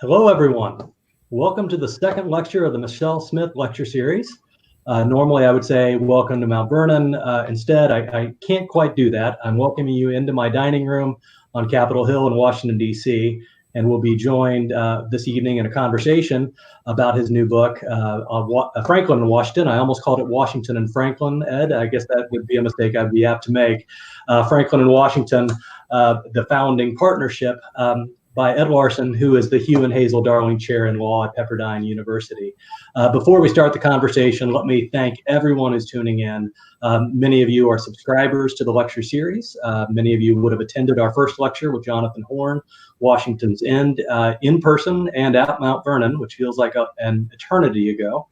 Hello, everyone. Welcome to the second lecture of the Michelle Smith Lecture Series. Normally, I would say welcome to Mount Vernon. Instead, I can't quite do that. I'm welcoming you into my dining room on Capitol Hill in Washington, D.C., and we'll be joined this evening in a conversation about his new book, Franklin and Washington. I almost called it Washington and Franklin, Ed. I guess that would be a mistake I'd be apt to make. Franklin and Washington, the founding partnership, by Ed Larson, who is the Hugh and Hazel Darling Chair in Law at Pepperdine University. Before we start the conversation, let me thank everyone who's tuning in. Many of you are subscribers to the lecture series. Many of you would have attended our first lecture with Jonathan Horn, Washington's End, in person and at Mount Vernon, which feels like an eternity ago.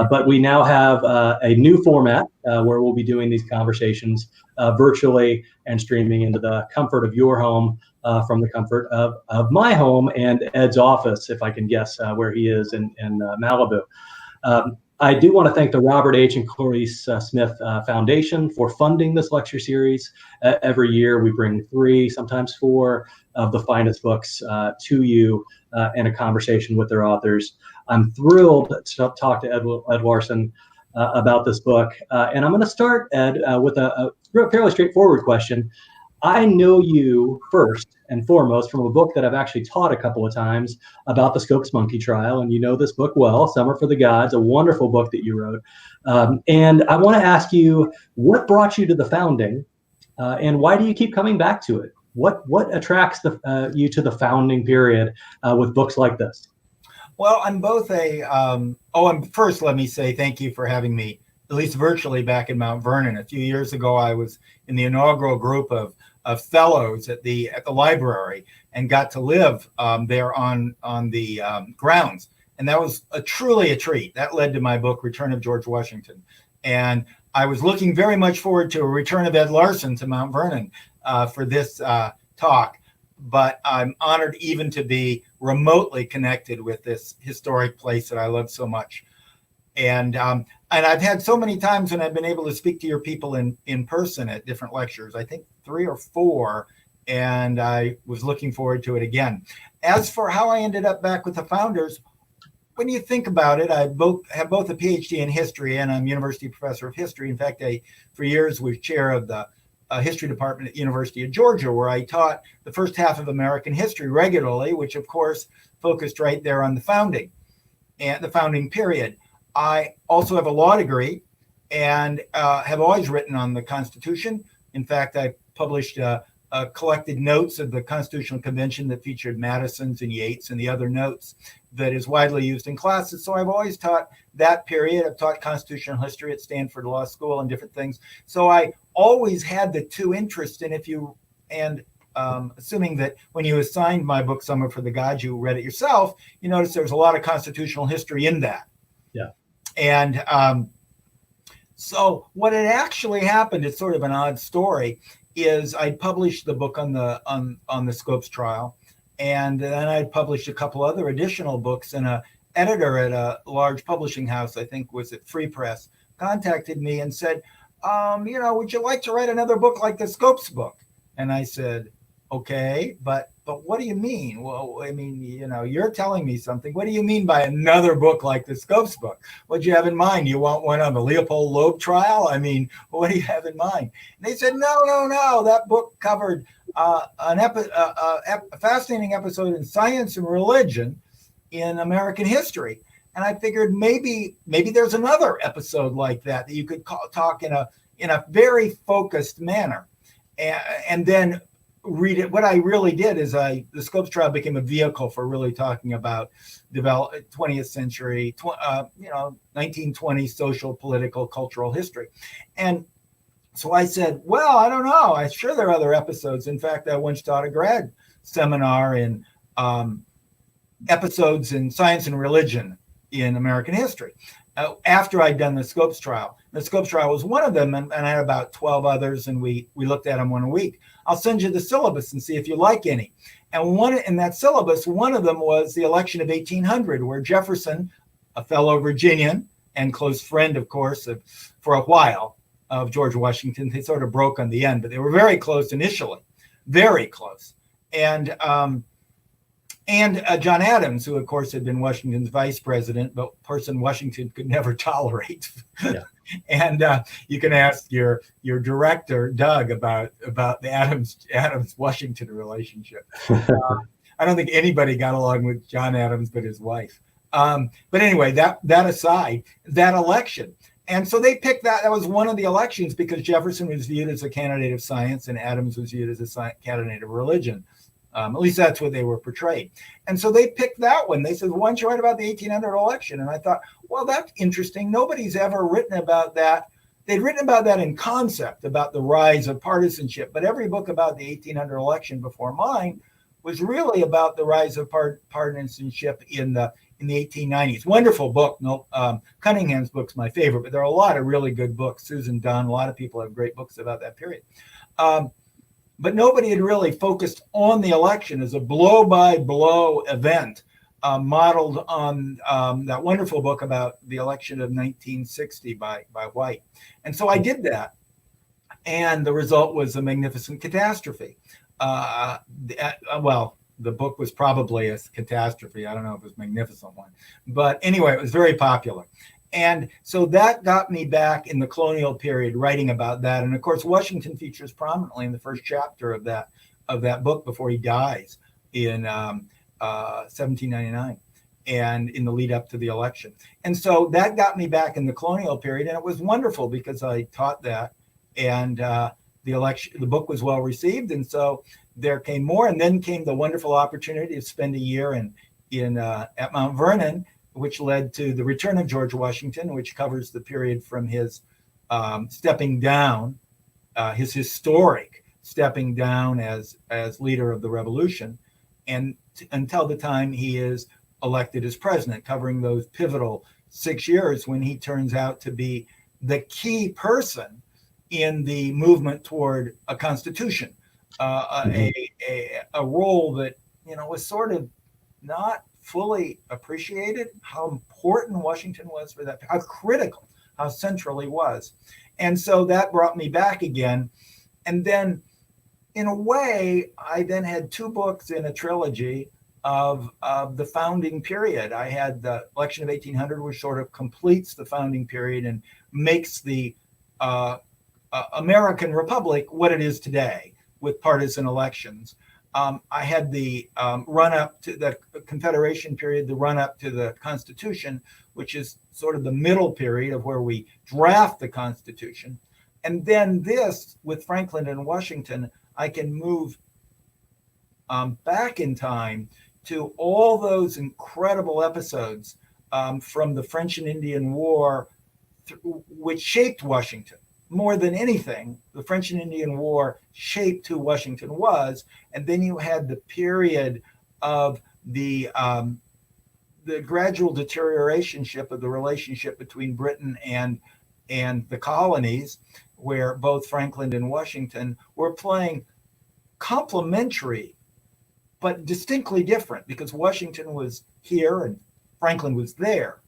But we now have a new format where we'll be doing these conversations virtually and streaming into the comfort of your home from the comfort of my home and Ed's office, if I can guess where he is in Malibu. I do want to thank the Robert H. and Clarice Smith Foundation for funding this lecture series. Every year we bring 3, sometimes 4 of the finest books to you in a conversation with their authors. I'm thrilled to talk to Ed Larson about this book. And I'm going to start, Ed, with a fairly straightforward question. I know you first and foremost from a book that I've actually taught a couple of times about the Scopes Monkey trial, and you know this book well, Summer for the Gods, a wonderful book that you wrote. And I want to ask you, what brought you to the founding, and why do you keep coming back to it? What attracts you to the founding period with books like this? Well, I'm both first, let me say thank you for having me, at least virtually, back in Mount Vernon. A few years ago, I was in the inaugural group of fellows at the library and got to live there on the grounds. And that was truly a treat. That led to my book, Return of George Washington. And I was looking very much forward to a return of Ed Larson to Mount Vernon for this talk. But I'm honored even to be remotely connected with this historic place that I love so much. And I've had so many times when I've been able to speak to your people in person at different lectures, I think 3 or 4, and I was looking forward to it again. As for how I ended up back with the founders, when you think about it, I have both a PhD in history and I'm university professor of history. In fact, for years was chair of the history department at the University of Georgia, where I taught the first half of American history regularly, which of course focused right there on the founding and the founding period. I also have a law degree and have always written on the Constitution. In fact, I published collected notes of the Constitutional Convention that featured Madison's and Yates and the other notes that is widely used in classes. So I've always taught that period. I've taught constitutional history at Stanford Law School and different things. So I always had the two interests. And assuming that when you assigned my book, Summer for the Gods, you read it yourself, you notice there's a lot of constitutional history in that. Yeah. And so what had actually happened, it's sort of an odd story, is I published the book on the Scopes trial, and then I published a couple other additional books, and an editor at a large publishing house, I think was at Free Press, contacted me and said, would you like to write another book like the Scopes book? And I said, okay, but what do you mean? Well, I mean, you're telling me something. What do you mean by another book like the Scopes book? What do you have in mind? You want one on the Leopold Loeb trial? I mean, what do you have in mind? And they said, no. That book covered a fascinating episode in science and religion in American history. And I figured maybe there's another episode like that you could talk in a very focused manner, and then read it. What I really did is the Scopes trial became a vehicle for really talking about 20th century, 1920s social, political, cultural history. And so I said, well, I don't know. I'm sure there are other episodes. In fact, I once taught a grad seminar in episodes in science and religion in American history after I'd done the Scopes trial. The Scopes trial was one of them, and I had about 12 others, and we looked at them one a week. I'll send you the syllabus and see if you like any. And one in that syllabus, one of them was the election of 1800, where Jefferson, a fellow Virginian and close friend, of course, for a while of George Washington, they sort of broke on the end, but they were very close initially, very close. And And John Adams, who of course had been Washington's vice president, but a person Washington could never tolerate. Yeah. And you can ask your director Doug about the Adams Washington relationship. I don't think anybody got along with John Adams but his wife. But anyway, that aside, that election. And so they picked that. That was one of the elections because Jefferson was viewed as a candidate of science and Adams was viewed as a candidate of religion. At least that's what they were portrayed. And so they picked that one. They said, why don't you write about the 1800 election? And I thought, well, that's interesting. Nobody's ever written about that. They'd written about that in concept, about the rise of partisanship. But every book about the 1800 election before mine was really about the rise of partisanship in the 1890s. Wonderful book. Cunningham's book's my favorite, but there are a lot of really good books. Susan Dunn, a lot of people have great books about that period. But nobody had really focused on the election as a blow-by-blow event modeled on that wonderful book about the election of 1960 by White. And so I did that. And the result was a magnificent catastrophe. Well, the book was probably a catastrophe. I don't know if it was a magnificent one. But anyway, it was very popular. And so that got me back in the colonial period writing about that. And of course, Washington features prominently in the first chapter of that book before he dies in 1799 and in the lead up to the election. And so that got me back in the colonial period. And it was wonderful because I taught that and the book was well received. And so there came more. And then came the wonderful opportunity to spend a year at Mount Vernon, which led to the return of George Washington, which covers the period from his stepping down, his historic stepping down as leader of the revolution, and until the time he is elected as president, covering those pivotal 6 years when he turns out to be the key person in the movement toward a constitution, a role that was sort of not fully appreciated, how important Washington was for that, how critical, how central he was. And so that brought me back again. And then in a way, I then had two books in a trilogy of the founding period. I had the election of 1800, which sort of completes the founding period and makes the American Republic what it is today with partisan elections. I had the run up to the Confederation period, the run up to the Constitution, which is sort of the middle period of where we draft the Constitution. And then this, with Franklin and Washington, I can move back in time to all those incredible episodes from the French and Indian War, which shaped Washington. More than anything, the French and Indian War shaped who Washington was. And then you had the period of the gradual deterioration of the relationship between Britain and the colonies, where both Franklin and Washington were playing complementary, but distinctly different, because Washington was here and Franklin was there.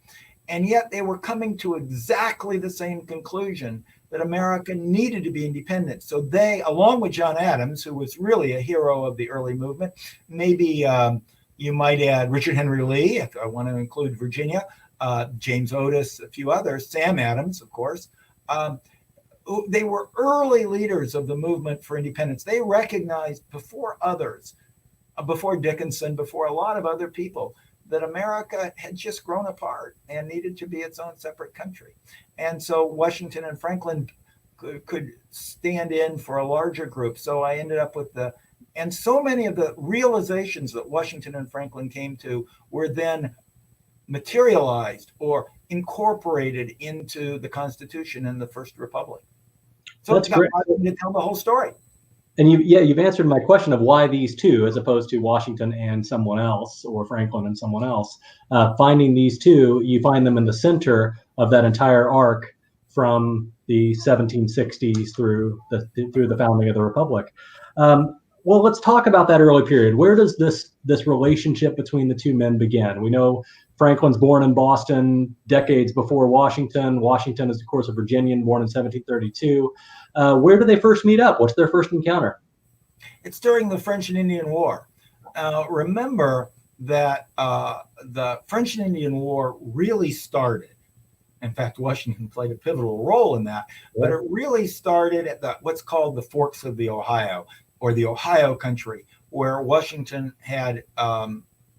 And yet they were coming to exactly the same conclusion, that America needed to be independent. So they, along with John Adams, who was really a hero of the early movement, maybe you might add Richard Henry Lee, if I want to include Virginia, James Otis, a few others, Sam Adams, of course. They were early leaders of the movement for independence. They recognized before others, before Dickinson, before a lot of other people, that America had just grown apart and needed to be its own separate country. And so Washington and Franklin could stand in for a larger group. So I ended up with and so many of the realizations that Washington and Franklin came to were then materialized or incorporated into the Constitution and the First Republic. So that's great to tell the whole story. And you've answered my question of why these two, as opposed to Washington and someone else, or Franklin and someone else. Finding these two, you find them in the center of that entire arc from the 1760s through the founding of the Republic. Well, let's talk about that early period. Where does this relationship between the two men begin? We know Franklin's born in Boston decades before Washington. Washington is, of course, a Virginian born in 1732. Where do they first meet up? What's their first encounter? It's during the French and Indian War. Remember that the French and Indian War really started. In fact, Washington played a pivotal role in that, but it really started at what's called the Forks of the Ohio, or the Ohio country, where Washington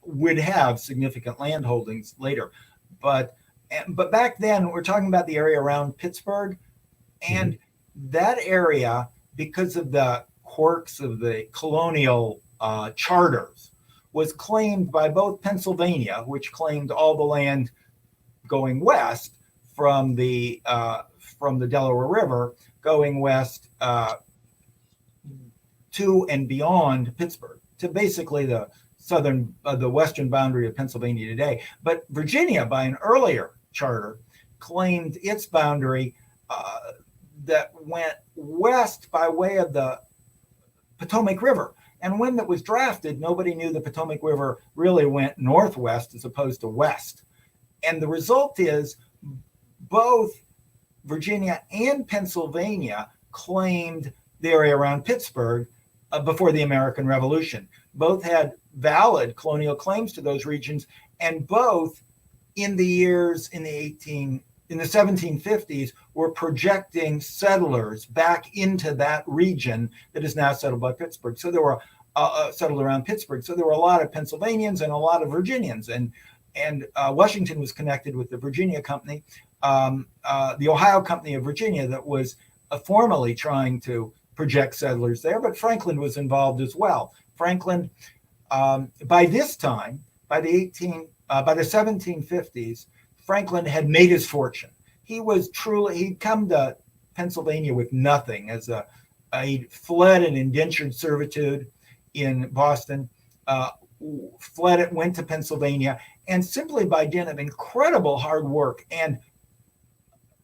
would have significant land holdings later. But back then, we're talking about the area around Pittsburgh, and that area, because of the quirks of the colonial charters, was claimed by both Pennsylvania, which claimed all the land going west from the Delaware River, going west to and beyond Pittsburgh, to basically the western boundary of Pennsylvania today. But Virginia, by an earlier charter, claimed its boundary that went west by way of the Potomac River. And when that was drafted, nobody knew the Potomac River really went northwest as opposed to west. And the result is both Virginia and Pennsylvania claimed the area around Pittsburgh before the American Revolution. Both had valid colonial claims to those regions, and both in the 1750s were projecting settlers back into that region that is now settled by Pittsburgh. So there were settled around Pittsburgh. So there were a lot of Pennsylvanians and a lot of Virginians, and Washington was connected with the Virginia Company, the Ohio Company of Virginia, that was formally trying to project settlers there, but Franklin was involved as well. Franklin, by this time, by the 1750s, Franklin had made his fortune. He'd come to Pennsylvania with nothing. He fled an indentured servitude in Boston, went to Pennsylvania, and simply by dint of incredible hard work and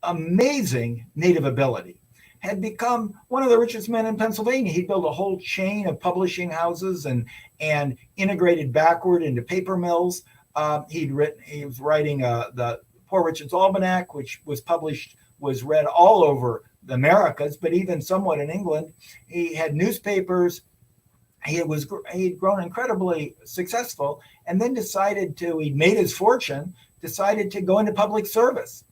amazing native ability, had become one of the richest men in Pennsylvania. He built a whole chain of publishing houses and integrated backward into paper mills. He was writing the Poor Richard's Almanac, which was read all over the Americas, but even somewhat in England. He had newspapers. He'd grown incredibly successful, and then he'd made his fortune, decided to go into public service.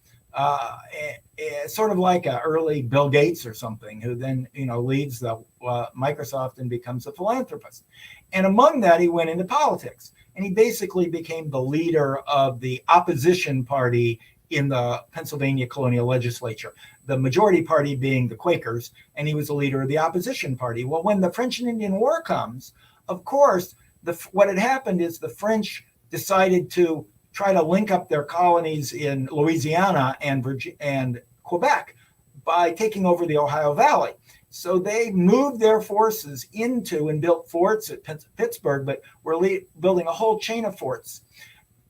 Sort of like an early Bill Gates or something, who then leaves the Microsoft and becomes a philanthropist. And among that, he went into politics, and he basically became the leader of the opposition party in the Pennsylvania colonial legislature, the majority party being the Quakers, and he was the leader of the opposition party. Well, when the French and Indian War comes, of course, what had happened is the French decided to try to link up their colonies in Louisiana and Quebec by taking over the Ohio Valley. So they moved their forces into and built forts at Pittsburgh, but were building a whole chain of forts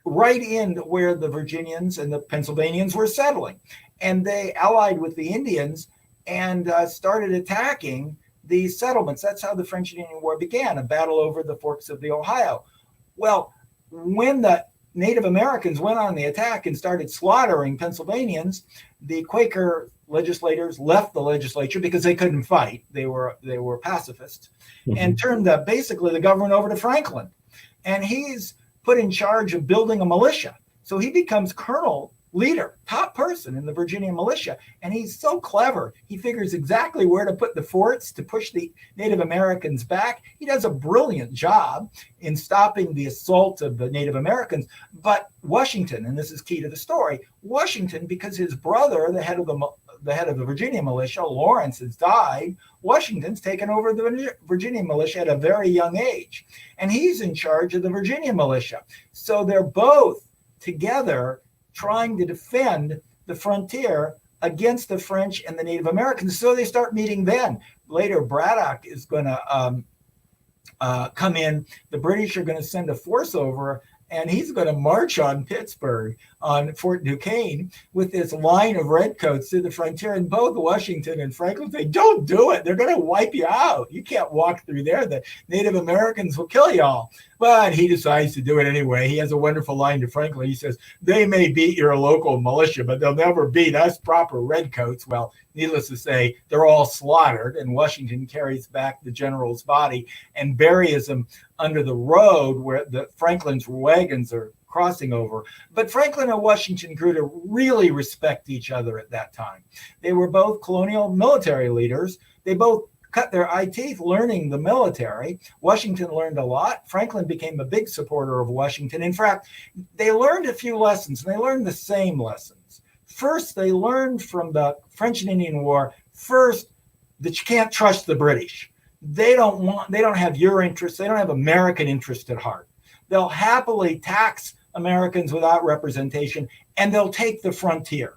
right in where the Virginians and the Pennsylvanians were settling. And they allied with the Indians and started attacking these settlements. That's how the French and Indian War began, a battle over the forks of the Ohio. Well, when the Native Americans went on the attack and started slaughtering Pennsylvanians, the Quaker legislators left the legislature because they couldn't fight. They were pacifists, and turned basically the government over to Franklin. And he's put in charge of building a militia. So he becomes colonel, leader, top person in the Virginia militia. And he's so clever. He figures exactly where to put the forts to push the Native Americans back. He does a brilliant job in stopping the assault of the Native Americans. But Washington, and this is key to the story, Washington, because his brother, the head of the Virginia militia, Lawrence, has died, Washington's taken over the Virginia militia at a very young age. And he's in charge of the Virginia militia. So they're both together trying to defend the frontier against the French and the Native Americans. So they start meeting then. Later, Braddock is going to come in. The British are going to send a force over, and he's going to march on Pittsburgh, on Fort Duquesne, with this line of redcoats to the frontier. And both Washington and Franklin say, don't do it. They're going to wipe you out. You can't walk through there. The Native Americans will kill you all. But he decides to do it anyway. He has a wonderful line to Franklin. He says, "They may beat your local militia, but they'll never beat us proper redcoats." Well, needless to say, they're all slaughtered, and Washington carries back the general's body and buries him under the road where the Franklin's wagons are crossing over. But Franklin and Washington grew to really respect each other at that time. They were both colonial military leaders. They both cut their eye teeth learning the military. Washington learned a lot. Franklin became a big supporter of Washington. In fact, they learned a few lessons, and they learned the same lessons. First, they learned from the French and Indian War, first, that you can't trust the British. They don't have your interests. They don't have American interest at heart. They'll happily tax Americans without representation, and they'll take the frontier.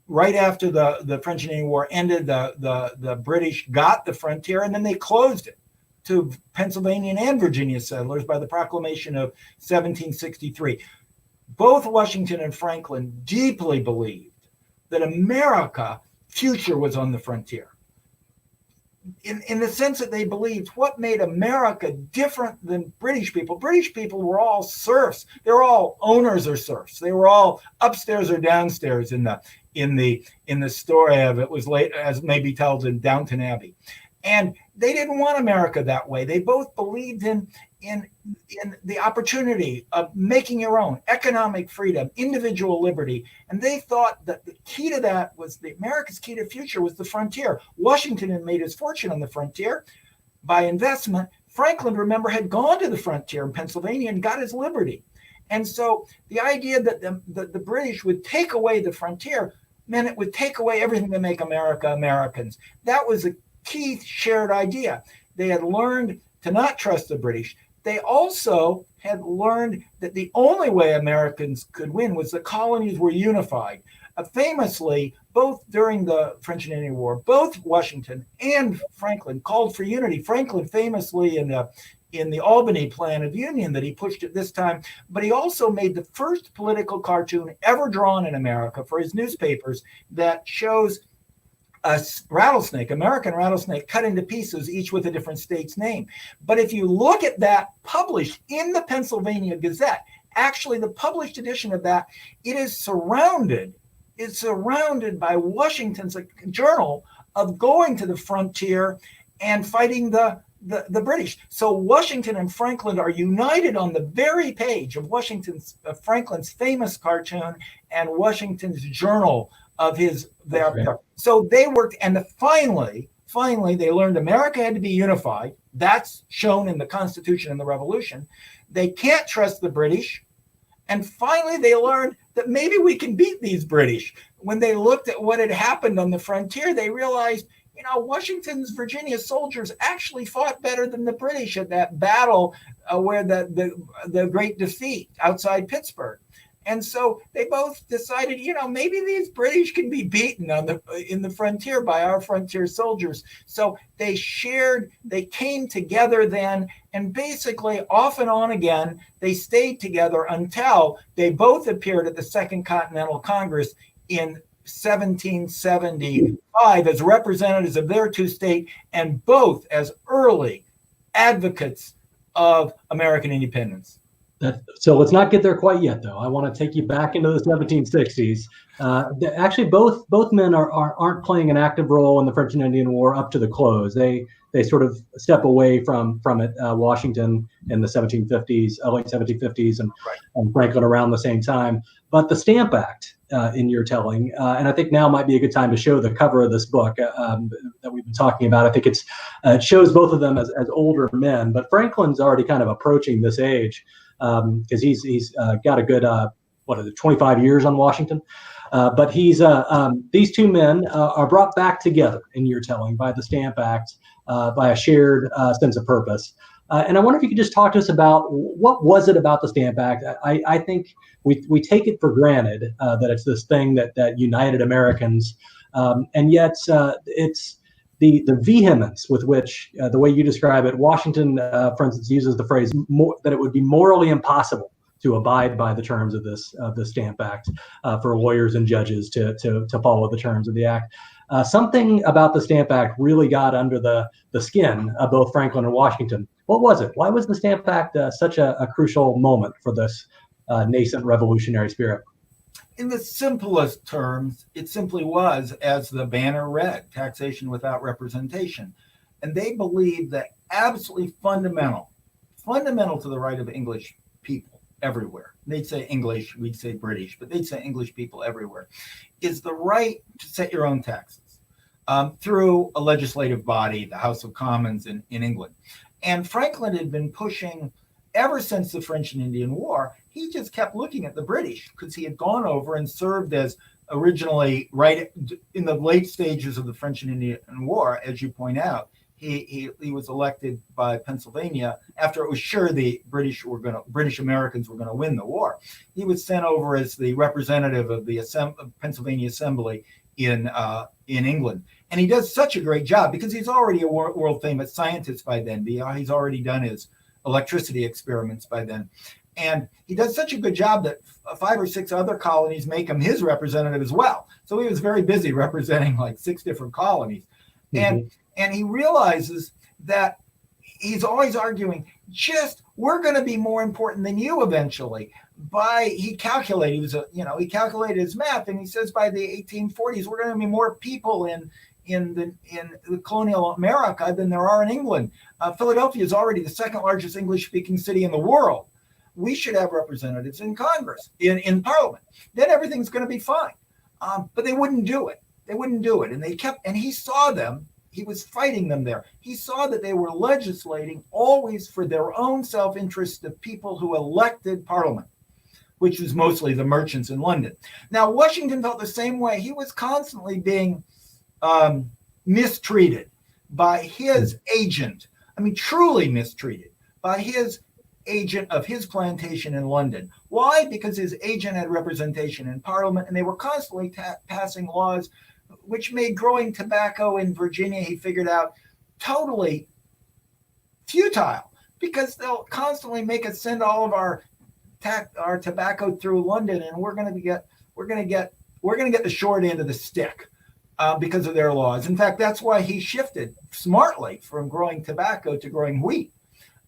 Right after the French and Indian War ended, the British got the frontier, and then they closed it to Pennsylvania and Virginia settlers by the proclamation of 1763. Both Washington and Franklin deeply believed that America's future was on the frontier. In the sense that they believed what made America different than British people. British people were all serfs. They were all owners or serfs. They were all upstairs or downstairs in the story of it was late as maybe told in Downton Abbey. And they didn't want America that way. They both believed in the opportunity of making your own economic freedom, individual liberty. And they thought that the key to that was America's key to future was the frontier. Washington had made his fortune on the frontier by investment. Franklin, remember, had gone to the frontier in Pennsylvania and got his liberty. And so the idea that the British would take away the frontier meant it would take away everything that make America Americans. That was a key shared idea. They had learned to not trust the British. They also had learned that the only way Americans could win was the colonies were unified. Famously, both during the French and Indian War, both Washington and Franklin called for unity. Franklin famously in the Albany Plan of Union that he pushed at this time, but he also made the first political cartoon ever drawn in America for his newspapers that shows a rattlesnake, American rattlesnake, cut into pieces, each with a different state's name. But if you look at that published in the Pennsylvania Gazette, actually the published edition of that, it is surrounded by Washington's journal of going to the frontier and fighting the British. So Washington and Franklin are united on the very page of Franklin's famous cartoon and Washington's journal of so they worked, and finally they learned America had to be unified. That's shown in the Constitution and the Revolution. They can't trust the British. And finally they learned that maybe we can beat these British. When they looked at what had happened on the frontier, they realized, Washington's Virginia soldiers actually fought better than the British at that battle where the great defeat outside Pittsburgh. And so they both decided, maybe these British can be beaten in the frontier by our frontier soldiers. So they came together then, and basically off and on again, they stayed together until they both appeared at the Second Continental Congress in 1775 as representatives of their two states, and both as early advocates of American independence. So let's not get there quite yet, though. I want to take you back into the 1760s. Actually, both men aren't playing an active role in the French and Indian War up to the close. They sort of step away from it. Washington in the 1750s, late 1750s, and Franklin around the same time. But the Stamp Act, in your telling, and I think now might be a good time to show the cover of this book that we've been talking about. I think it shows both of them as older men, but Franklin's already kind of approaching this age. Because he's got a good 25 years on Washington, but these two men are brought back together in your telling by the Stamp Act, by a shared sense of purpose. And I wonder if you could just talk to us about what was it about the Stamp Act? I think we take it for granted that it's this thing that united Americans, and yet it's the vehemence with which, the way you describe it, Washington, for instance, uses the phrase that it would be morally impossible to abide by the terms of this Stamp Act for lawyers and judges to follow the terms of the act. Something about the Stamp Act really got under the skin of both Franklin and Washington. What was it? Why was the Stamp Act such a crucial moment for this nascent revolutionary spirit? In the simplest terms, it simply was, as the banner read, taxation without representation. And they believed that absolutely fundamental to the right of English people everywhere, they'd say English, we'd say British, but they'd say English people everywhere, is the right to set your own taxes through a legislative body, the House of Commons in England. And Franklin had been pushing ever since the French and Indian War. He just kept looking at the British because he had gone over and served as originally, right in the late stages of the French and Indian War, as you point out. He was elected by Pennsylvania after it was sure the British Americans were going to win the war. He was sent over as the representative of the Pennsylvania Assembly in England, and he does such a great job because he's already a world famous scientist by then. He's already done his electricity experiments by then, and he does such a good job that 5 or 6 other colonies make him his representative as well. So he was very busy representing like 6 different colonies. Mm-hmm. And he realizes that he's always arguing, we're going to be more important than you eventually. He calculated his math, and he says by the 1840s, we're going to be more people in the colonial America than there are in England. Philadelphia is already the 2nd largest English-speaking city in the world. We should have representatives in Congress, in Parliament. Then everything's going to be fine. But they wouldn't do it. And he saw them. He was fighting them there. He saw that they were legislating always for their own self-interest, the people who elected Parliament, which was mostly the merchants in London. Now, Washington felt the same way. He was constantly being mistreated by his agent. I mean, truly mistreated by his agent of his plantation in London. Why? Because his agent had representation in Parliament, and they were constantly passing laws which made growing tobacco in Virginia, he figured out, totally futile, because they'll constantly make us send all of our tobacco through London, and we're going to get the short end of the stick because of their laws. In fact, that's why he shifted smartly from growing tobacco to growing wheat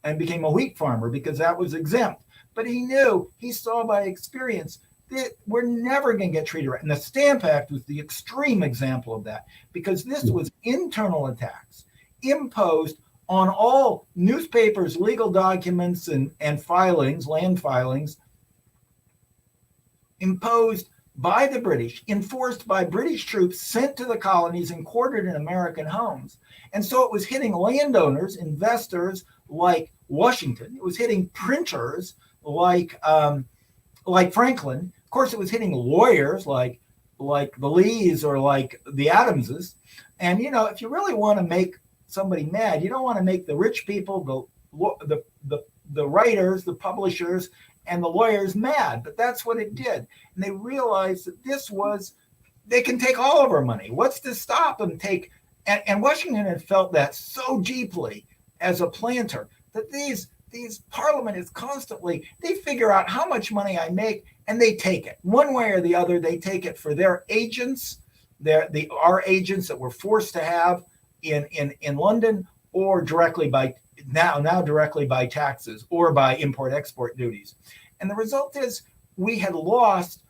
and became a wheat farmer, because that was exempt. But he saw by experience that we're never going to get treated right. And the Stamp Act was the extreme example of that, because this was internal attacks imposed on all newspapers, legal documents, and filings, land filings, imposed by the British, enforced by British troops sent to the colonies and quartered in American homes. And so it was hitting landowners, investors like Washington. It was hitting printers like Franklin. Of course, it was hitting lawyers like the Lees or like the Adamses. And, if you really want to make somebody mad, you don't want to make the rich people, the writers, the publishers, and the lawyers mad. But that's what it did. And they realized that they can take all of our money. What's to stop them and Washington had felt that so deeply as a planter, that these Parliament is constantly, they figure out how much money I make and they take it one way or the other. They take it for their agents, our agents that we're forced to have in London, or directly by directly by taxes or by import-export duties. And the result is we had lost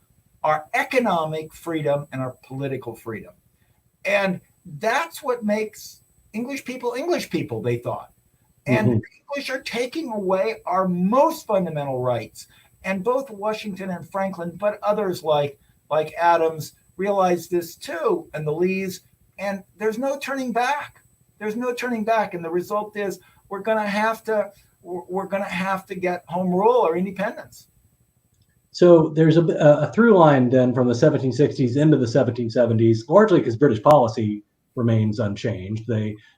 our economic freedom and our political freedom. And that's what makes English people, they thought. And the English are taking away our most fundamental rights. And both Washington and Franklin, but others like Adams, realized this too, and the Lees. And there's no turning back. And the result is we're going to have to get home rule or independence. So there's a through line then from the 1760s into the 1770s, largely because British policy remains unchanged.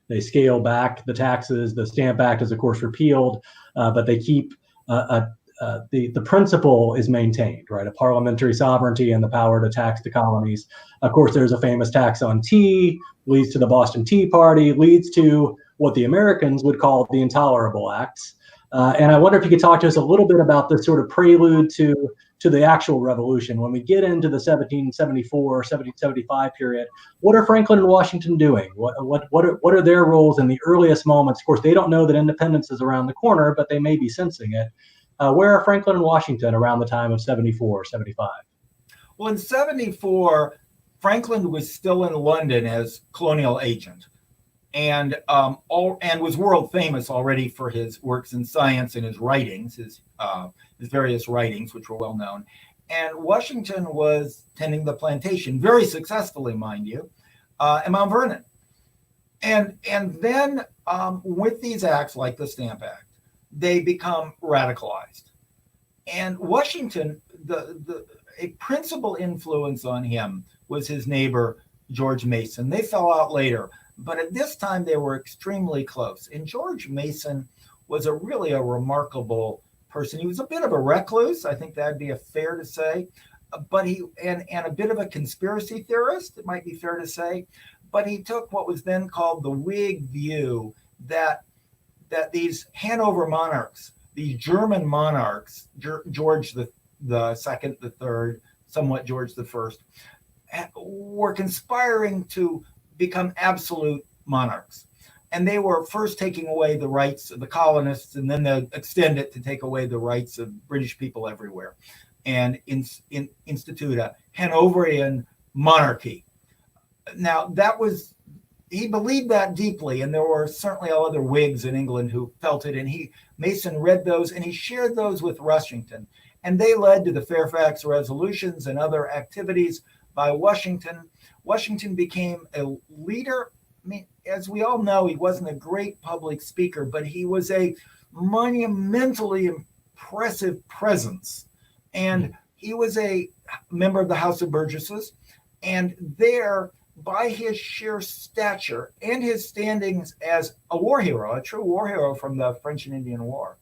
They scale back the taxes. The Stamp Act is, of course, repealed, but they keep the principle is maintained, right? A parliamentary sovereignty and the power to tax the colonies. Of course, there's a famous tax on tea, leads to the Boston Tea Party, leads to what the Americans would call the Intolerable Acts. And I wonder if you could talk to us a little bit about the sort of prelude to to the actual revolution. When we get into the 1774, 1775 period, what are Franklin and Washington doing? What are their roles in the earliest moments? Of course, they don't know that independence is around the corner, but they may be sensing it. Where are Franklin and Washington around the time of 74, 75? Well, in 74, Franklin was still in London as colonial agent, and was world famous already for his works in science and his writings, his various writings, which were well known. And Washington was tending the plantation very successfully, mind you, in Mount Vernon. And then with these acts like the Stamp Act, they become radicalized. And Washington, a principal influence on him was his neighbor, George Mason. They fell out later, but at this time they were extremely close. And George Mason was really a remarkable person. He was a bit of a recluse, I think that'd be fair to say, but and a bit of a conspiracy theorist, it might be fair to say, but he took what was then called the Whig view that these Hanover monarchs, these German monarchs, George the Second, the Third, somewhat George the First, were conspiring to become absolute monarchs. And they were first taking away the rights of the colonists, and then they'll extend it to take away the rights of British people everywhere, and institute a Hanoverian monarchy. Now, he believed that deeply, and there were certainly other Whigs in England who felt it, and Mason read those, and he shared those with Washington, and they led to the Fairfax Resolutions and other activities by Washington. Washington became a leader. I mean, as we all know, he wasn't a great public speaker, but he was a monumentally impressive presence, and he was a member of the House of Burgesses, and there, by his sheer stature and his standings as a war hero, a true war hero from the French and Indian War,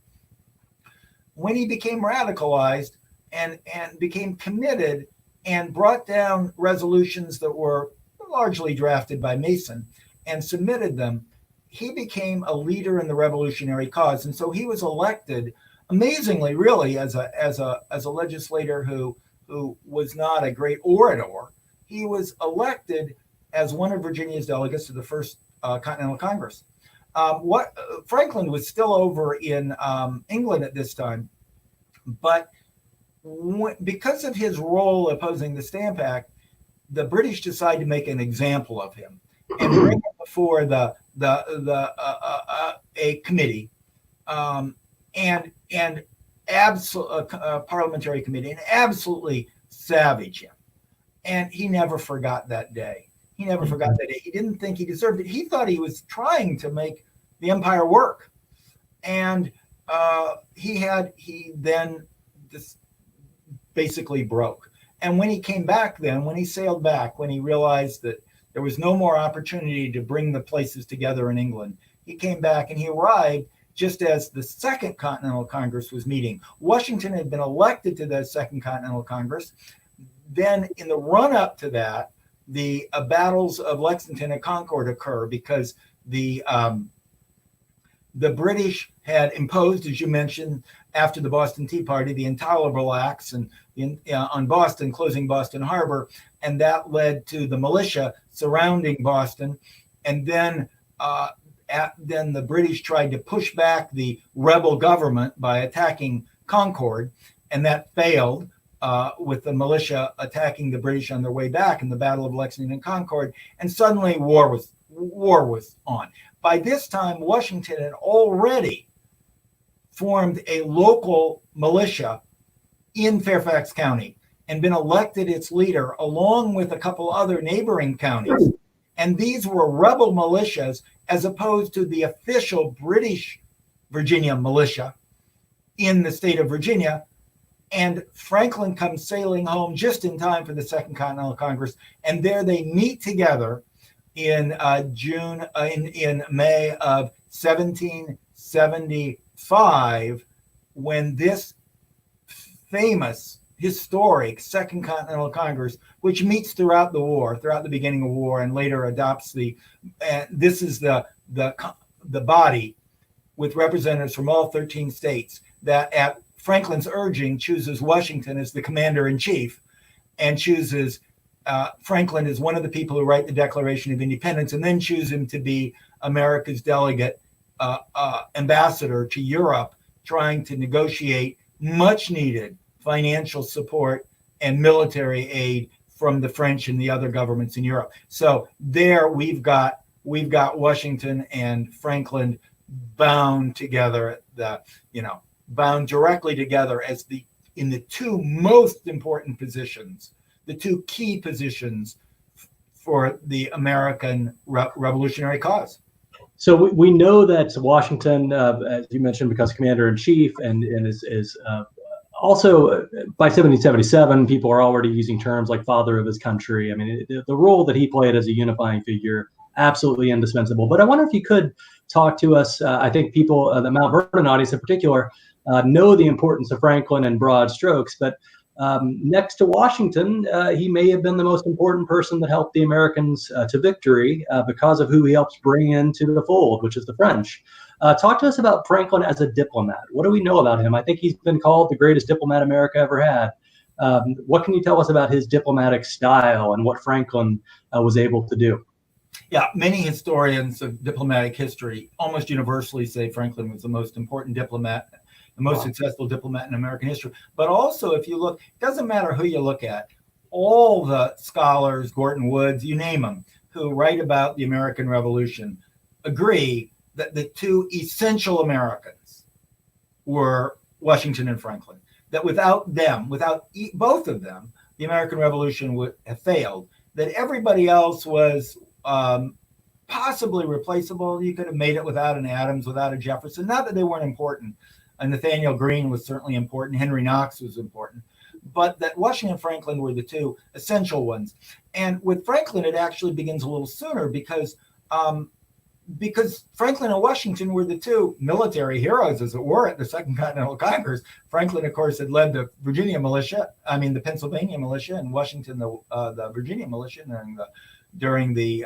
when he became radicalized and became committed and brought down resolutions that were largely drafted by Mason and submitted them, he became a leader in the revolutionary cause. And so he was elected, amazingly, really, as a legislator who was not a great orator. He was elected as one of Virginia's delegates to the first Continental Congress. Franklin was still over in England at this time, but because of his role opposing the Stamp Act, the British decided to make an example of him and bring him before a committee, and parliamentary committee, and absolutely savage him. And he never forgot that day. He never forgot that day. He didn't think he deserved it. He thought he was trying to make the empire work. And he then just basically broke. And when he came back when he sailed back, when he realized that there was no more opportunity to bring the places together in England, he came back and he arrived just as the Second Continental Congress was meeting. Washington had been elected to the Second Continental Congress. Then in the run-up to that, the battles of Lexington and Concord occur because the British had imposed, as you mentioned, after the Boston Tea Party, the Intolerable Acts on Boston, closing Boston Harbor, and that led to the militia surrounding Boston. And then then the British tried to push back the rebel government by attacking Concord, and that failed. With the militia attacking the British on their way back in the Battle of Lexington and Concord, and suddenly war was on. By this time, Washington had already formed a local militia in Fairfax County and been elected its leader, along with a couple other neighboring counties. And these were rebel militias as opposed to the official British Virginia militia in the state of Virginia. And Franklin comes sailing home just in time for the Second Continental Congress, and there they meet together in May of 1775, when this famous, historic Second Continental Congress, which meets throughout the beginning of war, and later adopts this is the body with representatives from all 13 states that at Franklin's urging, chooses Washington as the commander-in-chief, and chooses Franklin as one of the people who write the Declaration of Independence, and then choose him to be America's delegate ambassador to Europe, trying to negotiate much needed financial support and military aid from the French and the other governments in Europe. So there we've got Washington and Franklin bound together, bound directly together as in the two most important positions, the two key positions for the American revolutionary cause. So we know that Washington, as you mentioned, becomes commander-in-chief and is also by 1777, people are already using terms like father of his country. I mean, the role that he played as a unifying figure, absolutely indispensable. But I wonder if you could talk to us. I think people, the Mount Vernon audience in particular, know the importance of Franklin in broad strokes. But next to Washington, he may have been the most important person that helped the Americans to victory because of who he helps bring into the fold, which is the French. Talk to us about Franklin as a diplomat. What do we know about him? I think he's been called the greatest diplomat America ever had. What can you tell us about his diplomatic style and what Franklin was able to do? Yeah, many historians of diplomatic history almost universally say Franklin was the most important diplomat, the most successful diplomat in American history. But also, if you look, it doesn't matter who you look at, all the scholars, Gorton Woods, you name them, who write about the American Revolution, agree that the two essential Americans were Washington and Franklin. That without them, without both of them, the American Revolution would have failed. That everybody else was possibly replaceable. You could have made it without an Adams, without a Jefferson. Not that they weren't important. Nathaniel Greene was certainly important. Henry Knox was important. But that Washington and Franklin were the two essential ones. And with Franklin, it actually begins a little sooner because Franklin and Washington were the two military heroes, as it were, at the Second Continental Congress. Franklin, of course, had led the the Pennsylvania militia, and Washington, the Virginia militia during the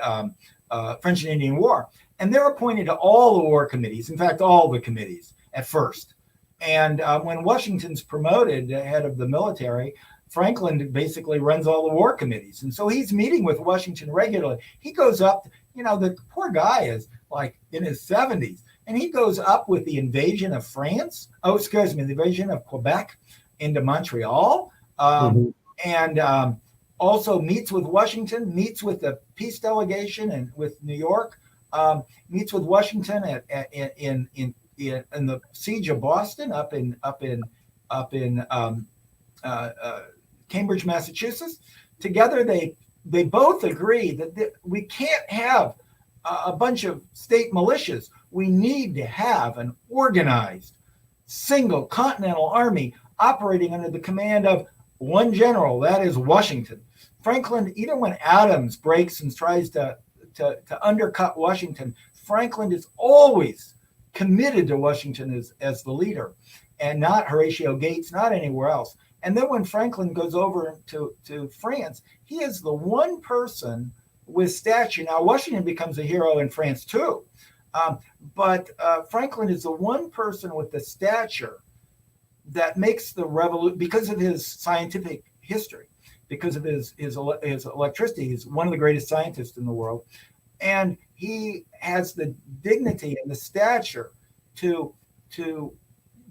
French and Indian War. And they're appointed to all the war committees, in fact, all the committees at first. And when Washington's promoted head of the military, Franklin basically runs all the war committees. And so he's meeting with Washington regularly. He goes up, the poor guy is like in his 70s, and he goes up with the invasion of France. The invasion of Quebec into Montreal. And also meets with Washington, meets with the peace delegation and with New York, meets with Washington in the siege of Boston up in Cambridge, Massachusetts. Together, they both agree that we can't have a bunch of state militias. We need to have an organized, single Continental Army operating under the command of one general, that is Washington. Franklin, even when Adams breaks and tries to undercut Washington, Franklin is always committed to Washington as the leader, and not Horatio Gates, not anywhere else. And then when Franklin goes over to France, he is the one person with stature. Now, Washington becomes a hero in France too, but Franklin is the one person with the stature that makes the revolution, because of his scientific history, because of his electricity. He's one of the greatest scientists in the world. And he has the dignity and the stature to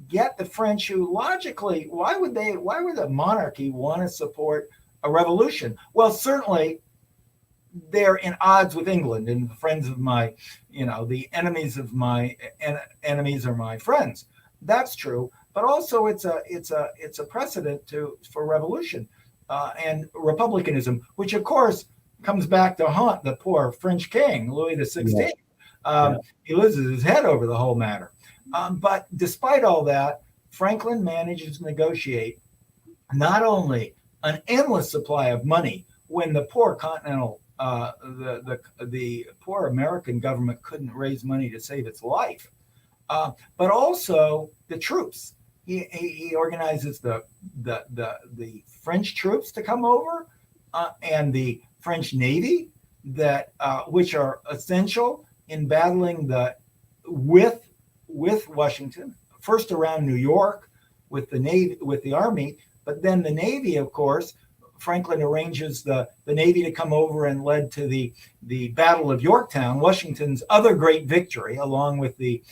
get the French, who logically, why would a monarchy want to support a revolution? Well, certainly they're in odds with England, and the friends of my, the enemies of my enemies are my friends. That's true, but also it's a precedent for revolution and republicanism, which of course comes back to haunt the poor French king, Louis XVI. He loses his head over the whole matter. But despite all that, Franklin manages to negotiate not only an endless supply of money when the poor Continental, the poor American government couldn't raise money to save its life, but also the troops. He organizes the French troops to come over and the French Navy that which are essential in battling with Washington, first around New York, with the Navy, with the Army. But then the Navy, of course, Franklin arranges the Navy to come over and led to the Battle of Yorktown, Washington's other great victory, along with the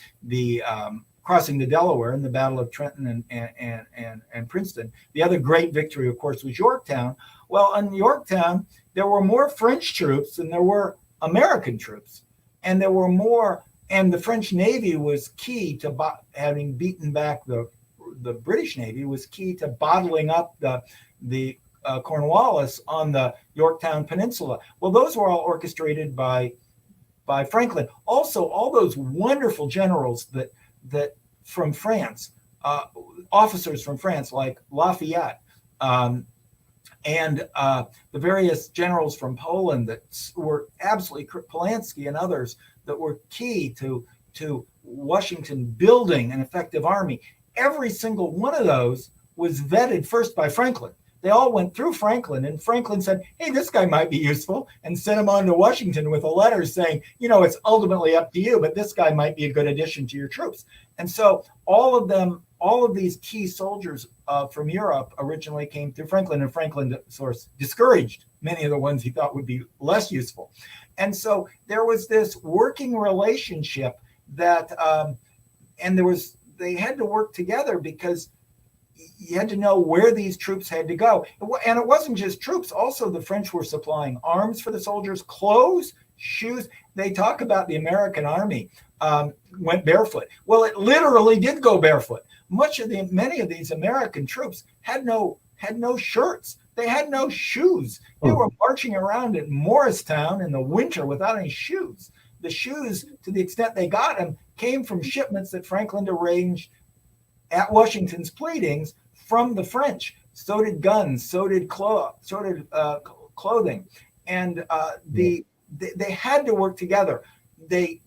crossing the Delaware and the Battle of Trenton and Princeton. The other great victory, of course, was Yorktown. Well, in Yorktown, there were more French troops than there were American troops. And there were more, and the French Navy was key to having beaten back the British Navy, was key to bottling up the Cornwallis on the Yorktown Peninsula. Well, those were all orchestrated by Franklin. Also, all those wonderful generals that from France, officers from France like Lafayette, and the various generals from Poland that were absolutely, Polanski and others, that were key to Washington building an effective army. Every single one of those was vetted first by Franklin. They all went through Franklin, and Franklin said, hey, this guy might be useful, and sent him on to Washington with a letter saying, it's ultimately up to you, but this guy might be a good addition to your troops. And so all of these key soldiers from Europe originally came through Franklin, and Franklin, of course, discouraged many of the ones he thought would be less useful. And so there was this working relationship that, they had to work together because you had to know where these troops had to go. And it wasn't just troops. Also, the French were supplying arms for the soldiers, clothes, shoes. They talk about the American army went barefoot. Well, it literally did go barefoot. Many of these American troops had no shirts. They had no shoes. They were marching around in Morristown in the winter without any shoes. The shoes, to the extent they got them, came from shipments that Franklin arranged at Washington's pleadings from the French. So did guns, so did clothing. And they had to work together. They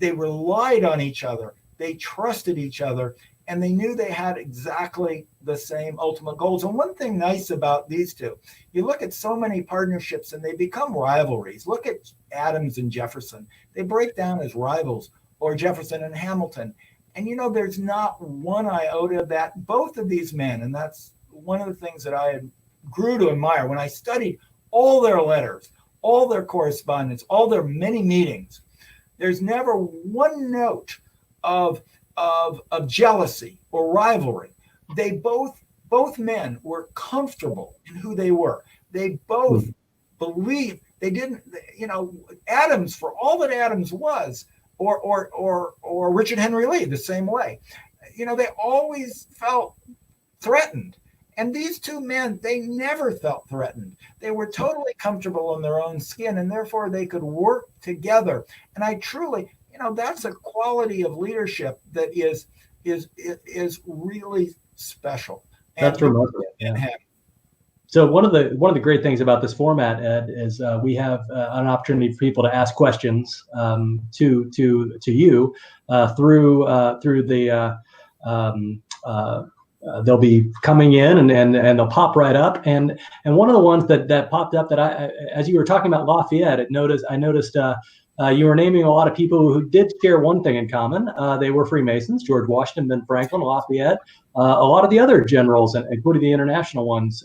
relied on each other. They trusted each other, and they knew they had exactly the same ultimate goals. And one thing nice about these two, you look at so many partnerships and they become rivalries. Look at Adams and Jefferson. They break down as rivals, or Jefferson and Hamilton. And there's not one iota of that. Both of these men, and that's one of the things that I grew to admire when I studied all their letters, all their correspondence, all their many meetings. There's never one note of jealousy or rivalry. They both men were comfortable in who they were. They both believed. They didn't, Adams, for all that Adams was, or Richard Henry Lee, the same way, they always felt threatened. And these two men, they never felt threatened. They were totally comfortable in their own skin, and therefore they could work together. And I truly, that's a quality of leadership that is really special. That's remarkable. Yeah. So one of the great things about this format, Ed, is we have an opportunity for people to ask questions to you through the they'll be coming in and they'll pop right up. And one of the ones that popped up that I, as you were talking about Lafayette, I noticed you were naming a lot of people who did share one thing in common. They were Freemasons: George Washington, Ben Franklin, Lafayette. A lot of the other generals, including the international ones,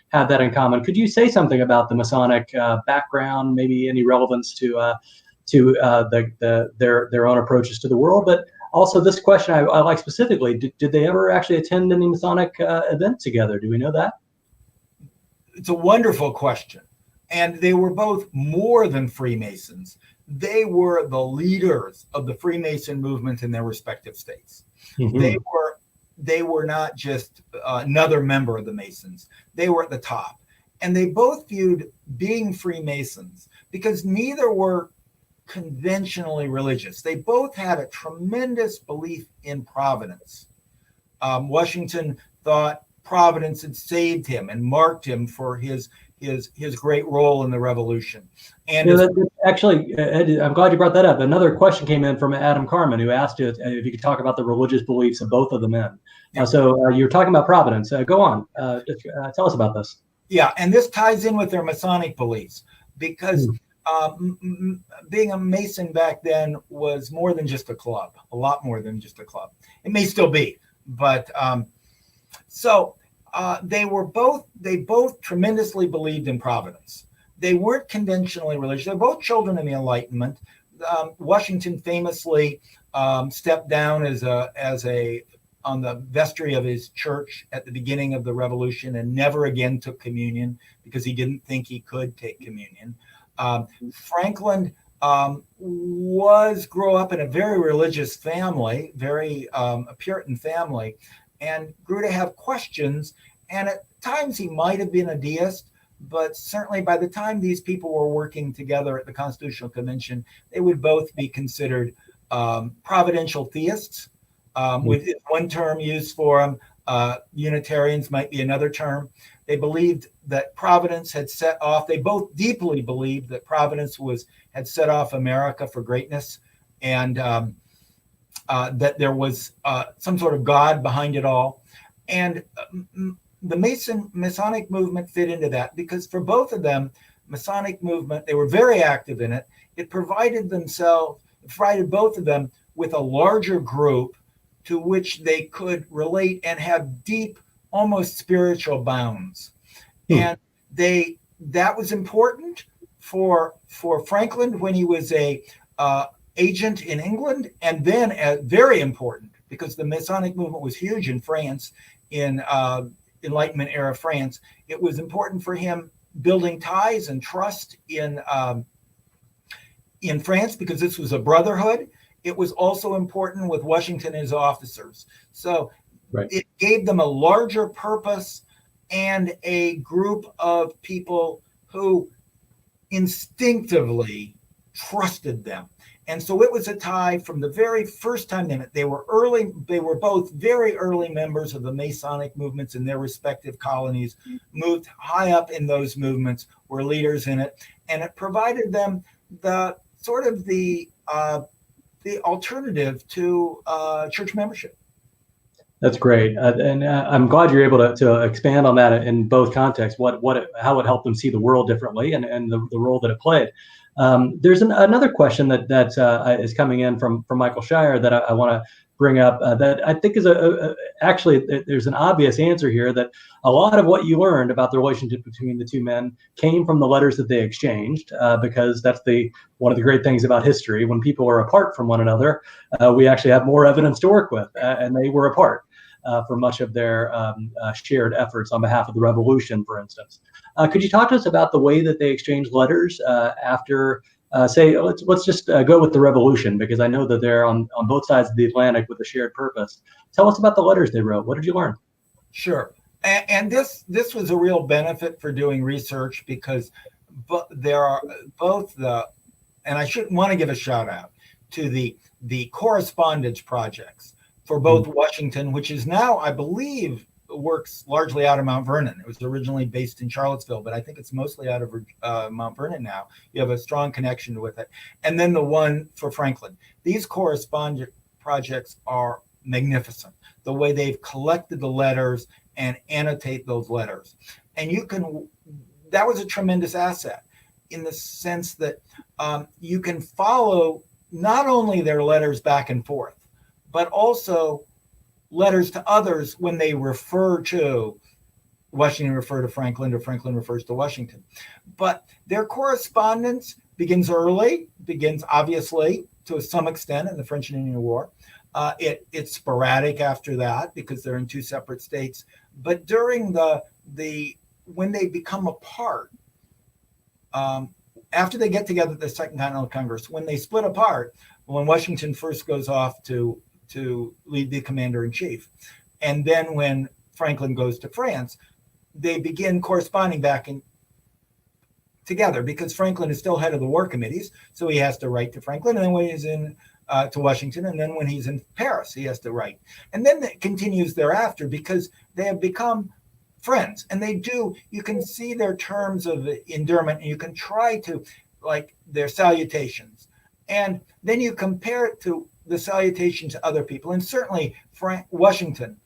had that in common. Could you say something about the Masonic background, maybe any relevance to their own approaches to the world? But also, this question I like specifically: did they ever actually attend any Masonic event together? Do we know that? It's a wonderful question. And they were both more than Freemasons. They were the leaders of the Freemason movement in their respective states. Mm-hmm. They were not just another member of the Masons. They were at the top. And they both viewed being Freemasons, because neither were conventionally religious. They both had a tremendous belief in Providence. Washington thought Providence had saved him and marked him for his great role in the Revolution. And actually, Ed, I'm glad you brought that up. Another question came in from Adam Carmen, who asked if you could talk about the religious beliefs of both of the men. Yeah. So you're talking about Providence. Go on. Tell us about this. Yeah, and this ties in with their Masonic beliefs, because being a Mason back then was more than just a club, a lot more than just a club. It may still be, But so they both tremendously believed in providence. They weren't conventionally religious. They're both children of the Enlightenment. Washington famously stepped down as a on the vestry of his church at the beginning of the Revolution and never again took communion because he didn't think he could take communion. Franklin grew up in a very religious family, a Puritan family, and grew to have questions. And at times he might have been a deist, but certainly by the time these people were working together at the Constitutional Convention, they would both be considered providential theists, with one term used for them. Unitarians might be another term. They believed that providence had set off, they both deeply believed that providence had set off America for greatness, and that there was some sort of God behind it all. And the Masonic movement fit into that because for both of them, Masonic movement, they were very active in it. It provided both of them with a larger group to which they could relate and have deep, almost spiritual bounds. And that was important for Franklin when he was a agent in England, and then very important because the Masonic movement was huge in France, in Enlightenment era France. It was important for him building ties and trust in France because this was a brotherhood. It was also important with Washington and his officers. So It gave them a larger purpose and a group of people who instinctively trusted them. And so it was a tie from the very first time they met. They were both very early members of the Masonic movements in their respective colonies, moved high up in those movements, were leaders in it, and it provided them the sort of the alternative to church membership. That's great, and I'm glad you're able to expand on that in both contexts. How it helped them see the world differently, and the role that it played. There's another question that is coming in from Michael Shire that I want to bring up that I think is actually there's an obvious answer here, that a lot of what you learned about the relationship between the two men came from the letters that they exchanged, because that's one of the great things about history. When people are apart from one another, we actually have more evidence to work with, and they were apart for much of their shared efforts on behalf of the Revolution, for instance. Could you talk to us about the way that they exchanged letters after, say, let's just go with the Revolution, because I know that they're on both sides of the Atlantic with a shared purpose. Tell us about the letters they wrote. What did you learn? Sure. And this was a real benefit for doing research, because there are both and I should want to give a shout out to the correspondence projects for both Washington, which is now, I believe, works largely out of Mount Vernon. It was originally based in Charlottesville, but I think it's mostly out of Mount Vernon now. You have a strong connection with it. And then the one for Franklin. These correspondence projects are magnificent, the way they've collected the letters and annotate those letters. And that was a tremendous asset in the sense that you can follow not only their letters back and forth, but also letters to others when they refer to Washington, refer to Franklin, or Franklin refers to Washington. But their correspondence begins obviously to some extent in the French and Indian War. It's sporadic after that because they're in two separate states. But during when they become apart, after they get together at the Second Continental Congress, when they split apart, when Washington first goes off to lead the commander-in-chief, and then when Franklin goes to France, they begin corresponding together because Franklin is still head of the war committees, so he has to write to Franklin, and then when he's to Washington, and then when he's in Paris, he has to write. And then it continues thereafter because they have become friends, and you can see their terms of endearment, and you can try to, like, their salutations. And then you compare it to the salutation to other people. And certainly Washington,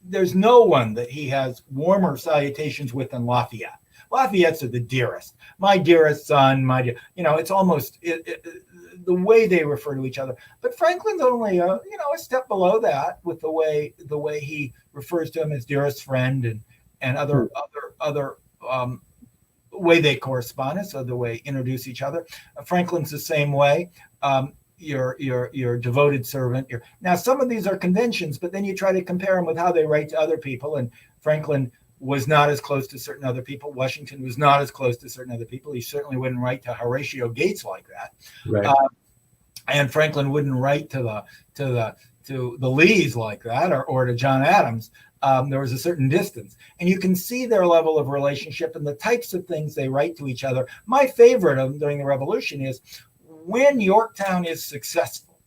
there's no one that he has warmer salutations with than Lafayette. Lafayette's are the dearest, my dearest son, my dear, it's almost the way they refer to each other. But Franklin's only a step below that with the way he refers to him as dearest friend and other way they correspond, so the way introduce each other. Franklin's the same way. Your devoted servant. Now, some of these are conventions, but then you try to compare them with how they write to other people. And Franklin was not as close to certain other people. Washington was not as close to certain other people. He certainly wouldn't write to Horatio Gates like that. Right. And Franklin wouldn't write to the Lees like that, or to John Adams. There was a certain distance, and you can see their level of relationship and the types of things they write to each other. My favorite of them during the Revolution is when Yorktown is successful.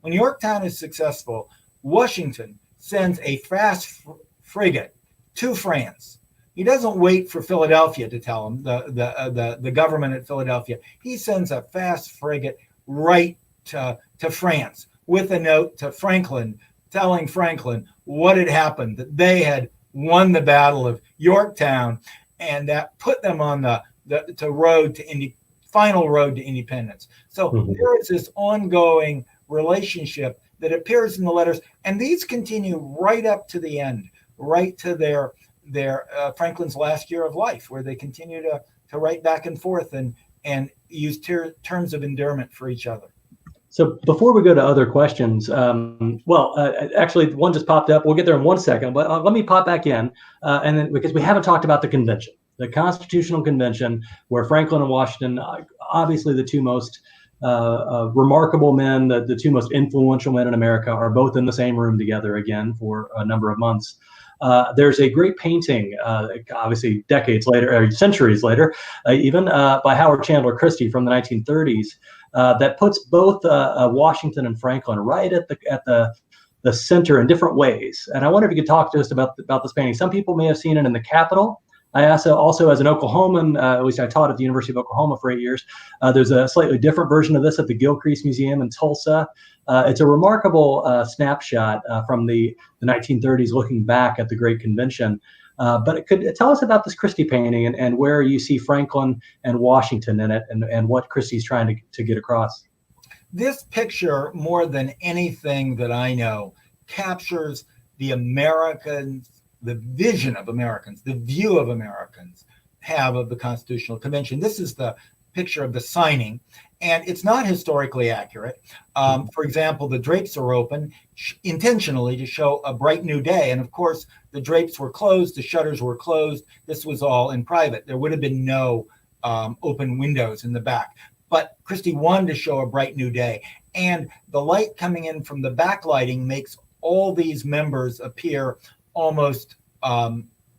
When Yorktown is successful, Washington sends a fast frigate to France. He doesn't wait for Philadelphia to tell him, the government at Philadelphia. He sends a fast frigate right to France with a note to Franklin, telling Franklin what had happened, that they had won the Battle of Yorktown, and that put them on the final road to independence. So there is this ongoing relationship that appears in the letters, and these continue right up to the end, right to their Franklin's last year of life, where they continue to write back and forth and use terms of endearment for each other. So before we go to other questions, actually one just popped up. We'll get there in 1 second, but let me pop back in, and then because we haven't talked about the convention. The Constitutional Convention, where Franklin and Washington, obviously the two most remarkable men, the two most influential men in America, are both in the same room together again for a number of months. There's a great painting, obviously decades later, or centuries later, even by Howard Chandler Christie from the 1930s, that puts both Washington and Franklin right at the center in different ways. And I wonder if you could talk to us about this painting. Some people may have seen it in the Capitol. I also, as an Oklahoman, at least I taught at the University of Oklahoma for 8 years, there's a slightly different version of this at the Gilcrease Museum in Tulsa. It's a remarkable snapshot from the 1930s, looking back at the Great Convention. But it could tell us about this Christie painting and where you see Franklin and Washington in it, and what Christie's trying to get across. This picture, more than anything that I know, captures the Americans, the vision of Americans, the view of Americans have of the Constitutional Convention. This is the picture of the signing, and it's not historically accurate. For example, the drapes are open intentionally to show a bright new day. And of course, the drapes were closed, the shutters were closed. This was all in private. There would have been no open windows in the back. But Christie wanted to show a bright new day. And the light coming in from the backlighting makes all these members appear almost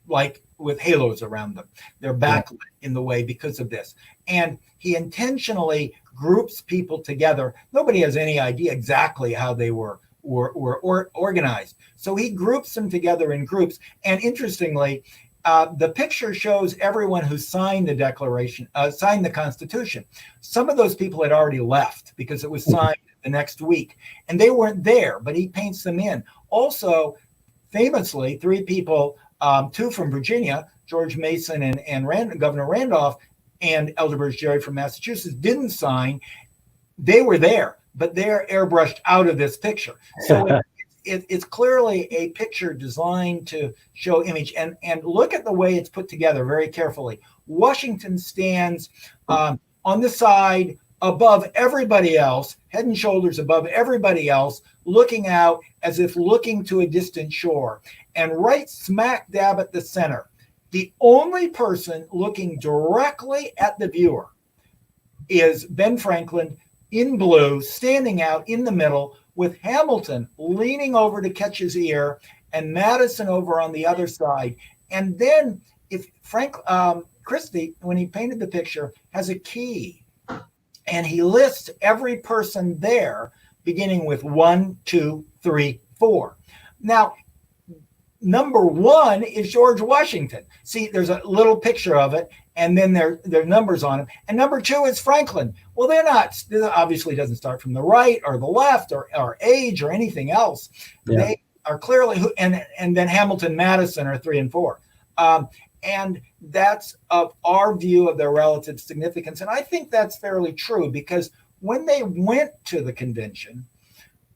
like with halos around them. They're backlit in the way because of this. And he intentionally groups people together. Nobody has any idea exactly how they were organized. So he groups them together in groups. And interestingly, the picture shows everyone who signed the Declaration, signed the Constitution. Some of those people had already left because it was signed the next week, and they weren't there, but he paints them in. Also, famously, three people, two from Virginia, George Mason and Governor Randolph, and Elderberry Gerry from Massachusetts, didn't sign. They were there, but they're airbrushed out of this picture. So it's clearly a picture designed to show image. And look at the way it's put together very carefully. Washington stands on the side above everybody else, head and shoulders above everybody else, looking out as if looking to a distant shore. And right smack dab at the center, the only person looking directly at the viewer is Ben Franklin in blue, standing out in the middle, with Hamilton leaning over to catch his ear and Madison over on the other side. And then if Christie, when he painted the picture, has a key, and he lists every person there, beginning with 1, 2, 3, 4. Now, number 1 is George Washington. See, there's a little picture of it, and then there are numbers on it. And number 2 is Franklin. Well, they're not. This obviously doesn't start from the right or the left or age or anything else. Yeah. They are clearly and then Hamilton, Madison are 3 and 4. And that's of our view of their relative significance. And I think that's fairly true, because when they went to the convention,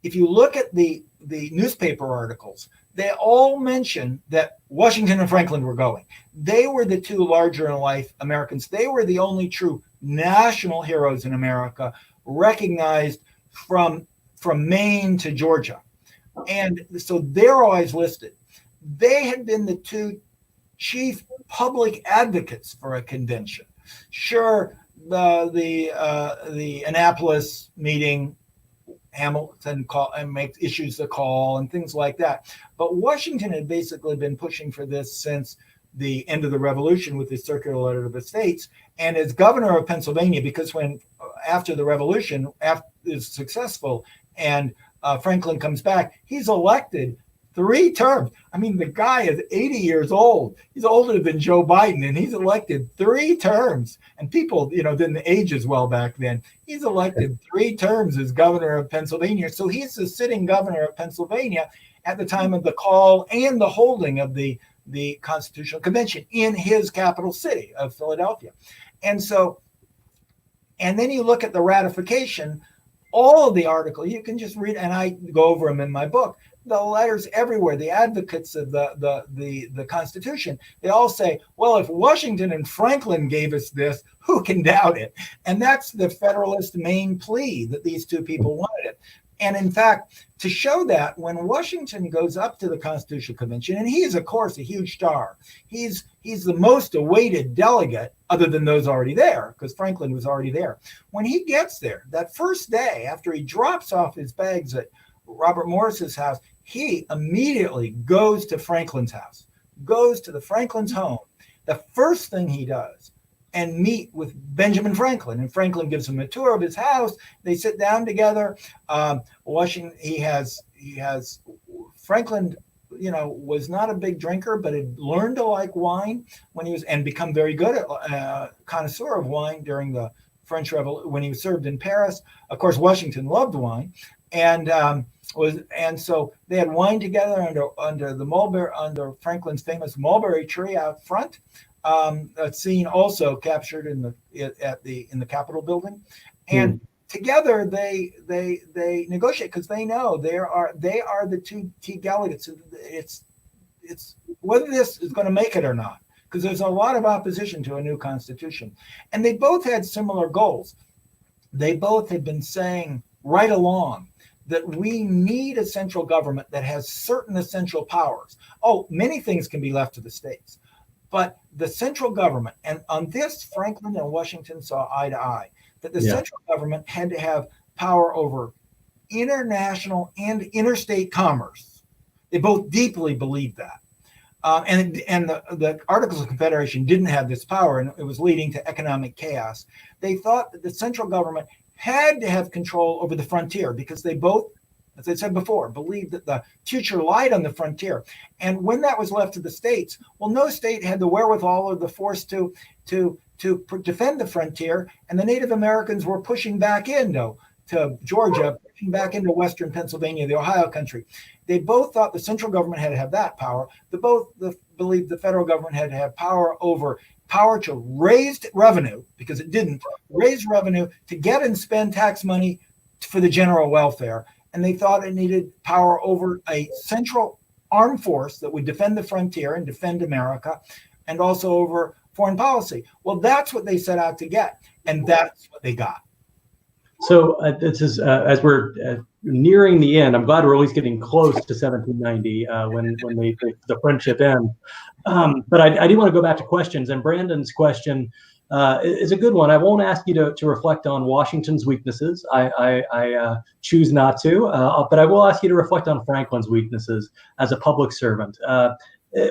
if you look at the newspaper articles, they all mention that Washington and Franklin were going. They were the two larger in life Americans. They were the only true national heroes in America, recognized from Maine to Georgia. And so they're always listed. They had been the two chief public advocates for a convention. Sure, the Annapolis meeting, Hamilton issues the call and things like that. But Washington had basically been pushing for this since the end of the Revolution with the circular letter to the states. And as governor of Pennsylvania, because when after the Revolution is successful and Franklin comes back, he's elected 3 terms. I mean, the guy is 80 years old. He's older than Joe Biden, and he's elected 3 terms. And people, didn't age as well back then. He's elected 3 terms as governor of Pennsylvania. So he's the sitting governor of Pennsylvania at the time of the call and the holding of the Constitutional Convention in his capital city of Philadelphia. And then you look at the ratification, all of the articles, you can just read, and I go over them in my book. The letters everywhere, the advocates of the Constitution, they all say, well, if Washington and Franklin gave us this, who can doubt it? And that's the Federalist main plea, that these two people wanted it. And in fact, to show that, when Washington goes up to the Constitutional Convention, and he is, of course, a huge star, he's the most awaited delegate other than those already there, because Franklin was already there. When he gets there, that first day after he drops off his bags at Robert Morris's house, he immediately goes to Franklin's house, goes to the Franklin's home. The first thing he does, and meet with Benjamin Franklin, and Franklin gives him a tour of his house. They sit down together. Franklin, was not a big drinker, but had learned to like wine when he was, and become very good at connoisseur of wine during the French Revolution when he was served in Paris. Of course, Washington loved wine, and so they had wine together under Franklin's famous mulberry tree out front. A scene also captured in the Capitol building, and together they negotiate, because they know they are the two key delegates. It's whether this is going to make it or not, because there's a lot of opposition to a new constitution, and they both had similar goals. They both had been saying right along that we need a central government that has certain essential powers. Oh, many things can be left to the states, but the central government, and on this, Franklin and Washington saw eye to eye, that the central government had to have power over international and interstate commerce. They both deeply believed that. And the Articles of Confederation didn't have this power, and it was leading to economic chaos. They thought that the central government had to have control over the frontier, because they both, as I said before, believed that the future lied on the frontier. And when that was left to the states, well, no state had the wherewithal or the force to defend the frontier, and the Native Americans were pushing back into Georgia, pushing back into Western Pennsylvania, the Ohio country. They both thought the central government had to have that power. They both believed the federal government had to have power to raise revenue, because it didn't raise revenue to get and spend tax money for the general welfare. And they thought it needed power over a central armed force that would defend the frontier and defend America, and also over foreign policy. Well, that's what they set out to get, and that's what they got. So this is as we're nearing the end. I'm glad we're at least getting close to 1790 when the friendship ends. But I do want to go back to questions, and Brandon's question is a good one. I won't ask you to reflect on Washington's weaknesses. I choose not to, but I will ask you to reflect on Franklin's weaknesses as a public servant.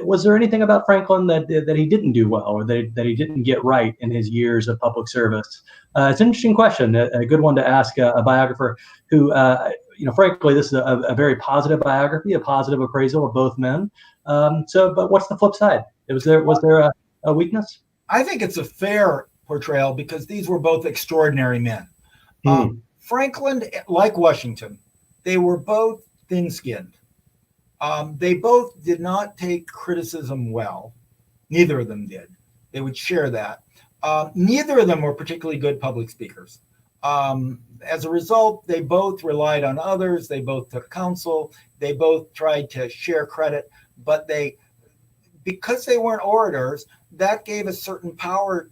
Was there anything about Franklin that he didn't do well, or that he didn't get right in his years of public service? It's an interesting question, a good one to ask a biographer who, frankly, this is a very positive biography, a positive appraisal of both men. But what's the flip side? Was there a weakness? I think it's a fair portrayal, because these were both extraordinary men. Franklin, like Washington, they were both thin-skinned. They both did not take criticism well. Neither of them did. They would share that. Neither of them were particularly good public speakers. As a result, they both relied on others. They both took counsel. They both tried to share credit, but because they weren't orators, that gave a certain power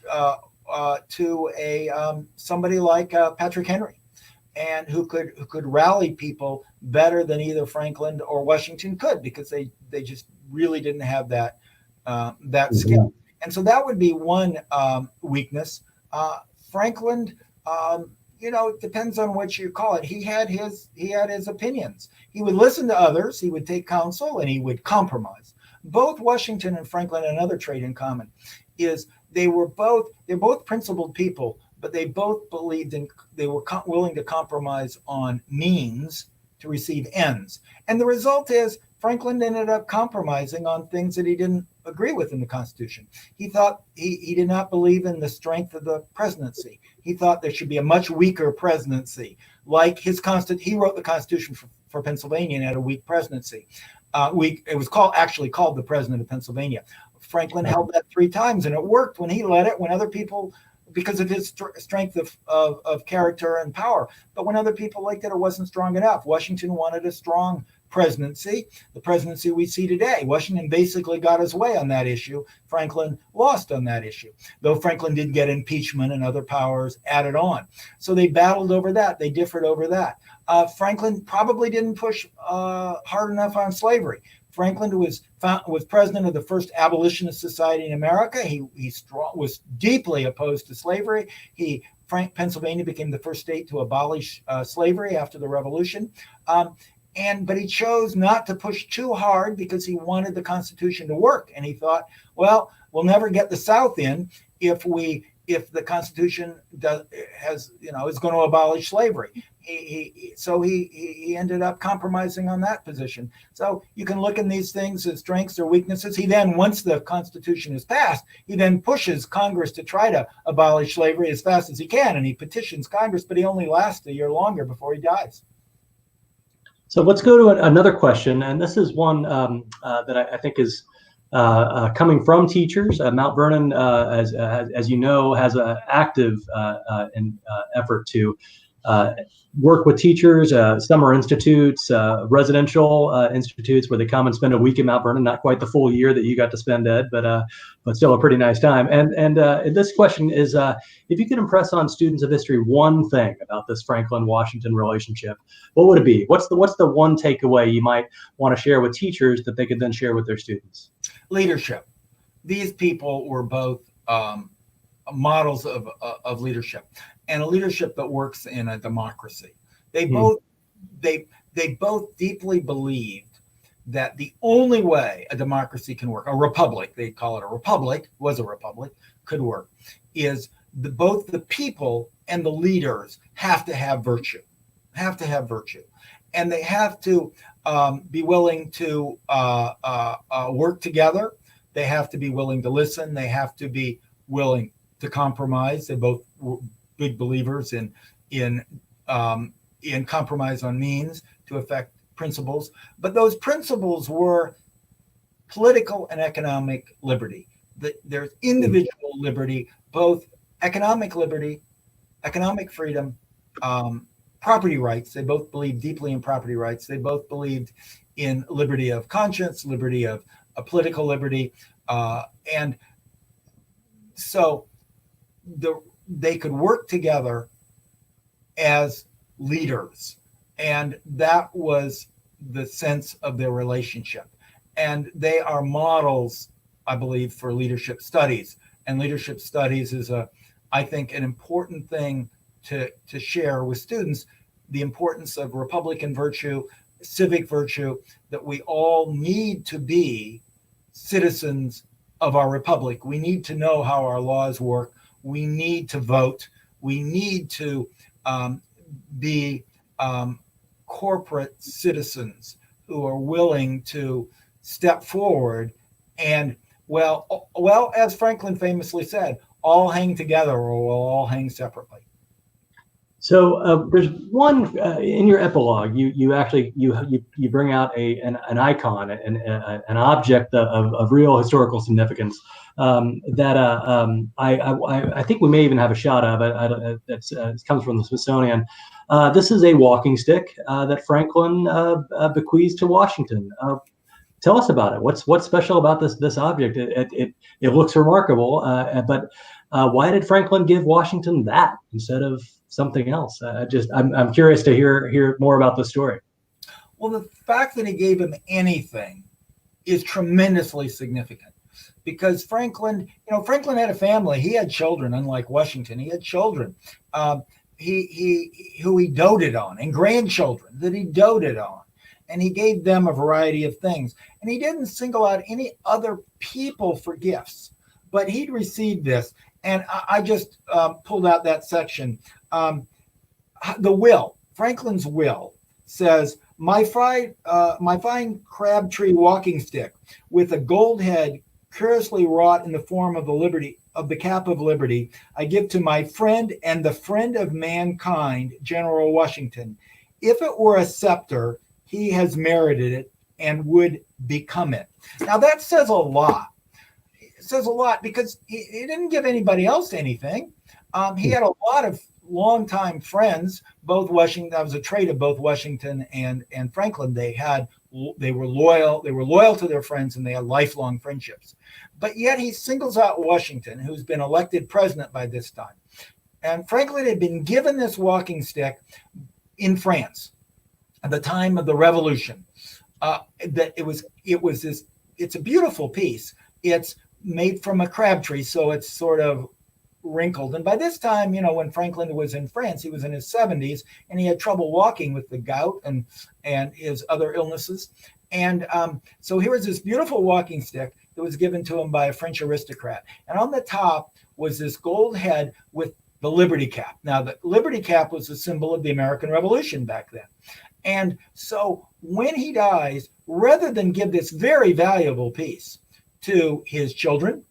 to somebody like Patrick Henry, and who could rally people better than either Franklin or Washington could, because they just really didn't have that skill. And so that would be one weakness. Franklin, it depends on what you call it. He had his opinions. He would listen to others. He would take counsel, and he would compromise. Both Washington and Franklin had another trait in common, is they're both principled people, but they both believed they were willing to compromise on means to receive ends. And the result is Franklin ended up compromising on things that he didn't agree with in the Constitution. He thought he did not believe in the strength of the presidency. He thought there should be a much weaker presidency. Like he wrote the Constitution for Pennsylvania and had a weak presidency. It was actually called the President of Pennsylvania. Franklin held that 3 times, and it worked when he led it, when other people, because of his strength of character and power. But when other people liked it wasn't strong enough. Washington wanted a strong presidency, the presidency we see today. Washington basically got his way on that issue. Franklin lost on that issue, though Franklin did get impeachment and other powers added on. So they battled over that. They differed over that. Franklin probably didn't push hard enough on slavery. Franklin was president of the first abolitionist society in America. He was deeply opposed to slavery. Pennsylvania became the first state to abolish slavery after the Revolution. But he chose not to push too hard because he wanted the Constitution to work. And he thought, well, we'll never get the South in if the Constitution is going to abolish slavery. So he ended up compromising on that position. So you can look in these things as strengths or weaknesses. He then, once the Constitution is passed, he then pushes Congress to try to abolish slavery as fast as he can. And he petitions Congress, but he only lasts a year longer before he dies. So let's go to another question, and this is one that I think is coming from teachers. Mount Vernon, as you know, has an active effort to work with teachers, summer institutes, residential institutes where they come and spend a week in Mount Vernon. Not quite the full year that you got to spend, Ed, but still a pretty nice time. And this question is, if you could impress on students of history one thing about this Franklin-Washington relationship, what would it be? What's the one takeaway you might want to share with teachers that they could then share with their students? Leadership. These people were both models of leadership, and a leadership that works in a democracy. They both deeply believed that the only way a democracy can work, a republic, they call it a republic, was a republic, could work, is both the people and the leaders have to have virtue, and they have to be willing to work together. They have to be willing to listen. They have to be willing to compromise. They both were big believers in compromise on means to affect principles. But those principles were political and economic liberty. There's individual liberty, both economic liberty, economic freedom, property rights. They both believed deeply in property rights. They both believed in liberty of conscience, liberty of political liberty. And so they could work together as leaders. And that was the sense of their relationship. And they are models, I believe, for leadership studies. And leadership studies is, I think, an important thing to share with students, the importance of Republican virtue, civic virtue, that we all need to be citizens of our republic. We need to know how our laws work. We need to vote. We need to be corporate citizens who are willing to step forward and, well, as Franklin famously said, all hang together or we'll all hang separately. So there's one in your epilogue. You actually you bring out an icon, an object of real historical significance that I think we may even have a shot of it. It comes from the Smithsonian. This is a walking stick that Franklin bequeathed to Washington. Tell us about it. What's special about this object? It looks remarkable, but why did Franklin give Washington that instead of something else? I'm curious to hear more about the story. Well, the fact that he gave him anything is tremendously significant, because Franklin had a family. He had children, unlike Washington. He had children who he doted on, and grandchildren that he doted on. And he gave them a variety of things. And he didn't single out any other people for gifts, but he'd received this. And I just pulled out that section. The will, Franklin's will, says, my fine crabtree walking stick with a gold head curiously wrought in the form of the cap of liberty, I give to my friend and the friend of mankind, General Washington. If it were a scepter, he has merited it and would become it. Now that says a lot. It says a lot because he didn't give anybody else anything. He had a lot of longtime friends. Both Washington, that was a trait of both Washington and Franklin. They were loyal to their friends, and they had lifelong friendships. But yet he singles out Washington, who's been elected president by this time. And Franklin had been given this walking stick in France at the time of the Revolution. It's a beautiful piece. It's made from a crab tree, so it's sort of wrinkled. And by this time, when Franklin was in France, he was in his 70s, and he had trouble walking with the gout and his other illnesses. And so here was this beautiful walking stick that was given to him by a French aristocrat. And on the top was this gold head with the Liberty Cap. Now, the Liberty Cap was a symbol of the American Revolution back then. And so when he dies, rather than give this very valuable piece to his children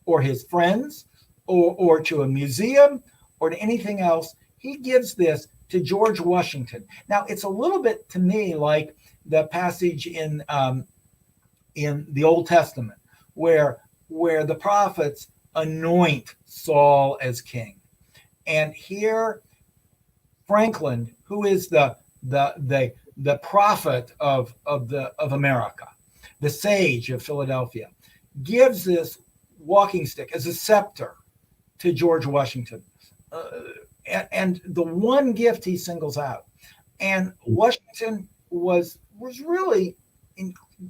or his friends or to a museum or to anything else, he gives this to George Washington. Now, it's a little bit to me like the passage in the Old Testament where the prophets anoint Saul as king. And here, Franklin, who is the prophet of America, the sage of Philadelphia, gives this walking stick as a scepter to George Washington, and the one gift he singles out. And Washington was really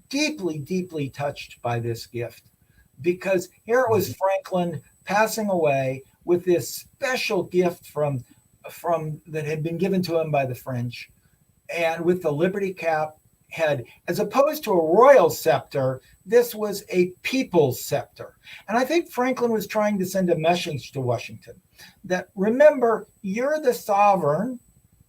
deeply touched by this gift, because here it was Franklin passing away with this special gift from that had been given to him by the French, and with the Liberty Cap head, as opposed to a royal scepter, this was a people's scepter. And I think Franklin was trying to send a message to Washington that, remember, you're the sovereign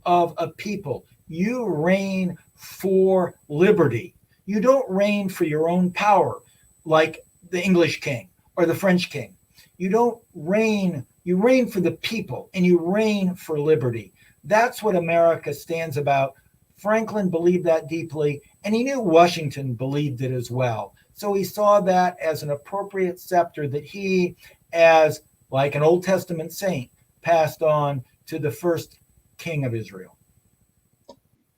of a people. You reign for liberty. You don't reign for your own power like the English king or the French king. You don't reign, you reign for the people, and you reign for liberty. That's what America stands about. Franklin believed that deeply, and he knew Washington believed it as well. So he saw that as an appropriate scepter that he, as like an Old Testament saint, passed on to the first king of Israel.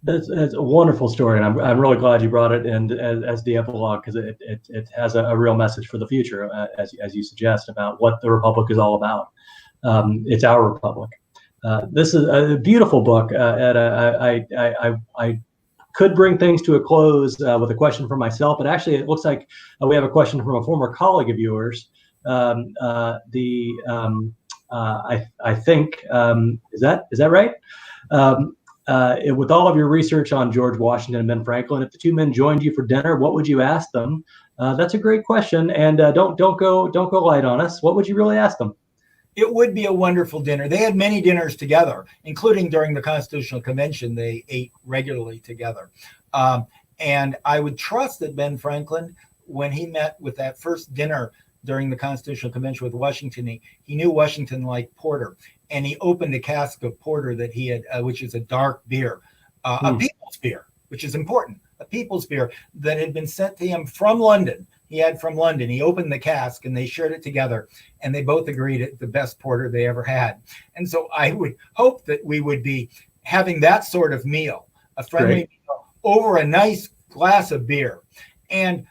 That's a wonderful story, and I'm really glad you brought it in as the epilogue, because it has a real message for the future, as you suggest, about what the Republic is all about. It's our Republic. This is a beautiful book, Ed. I could bring things to a close with a question for myself, but actually it looks like we have a question from a former colleague of yours. I think is that right? With all of your research on George Washington and Ben Franklin, if the two men joined you for dinner, what would you ask them? That's a great question, and don't go light on us. What would you really ask them? It would be a wonderful dinner. They had many dinners together, including during the Constitutional Convention. They ate regularly together. And I would trust that Ben Franklin, when he met with that first dinner during the Constitutional Convention with Washington. He knew Washington liked porter, and he opened a cask of porter that he had, which is a dark beer, a people's beer, which is important, a people's beer that had been sent to him from London. He had from London. He opened the cask and they shared it together, and they both agreed it's the best porter they ever had. And so I would hope that we would be having that sort of meal, a friendly meal over a nice glass of beer. And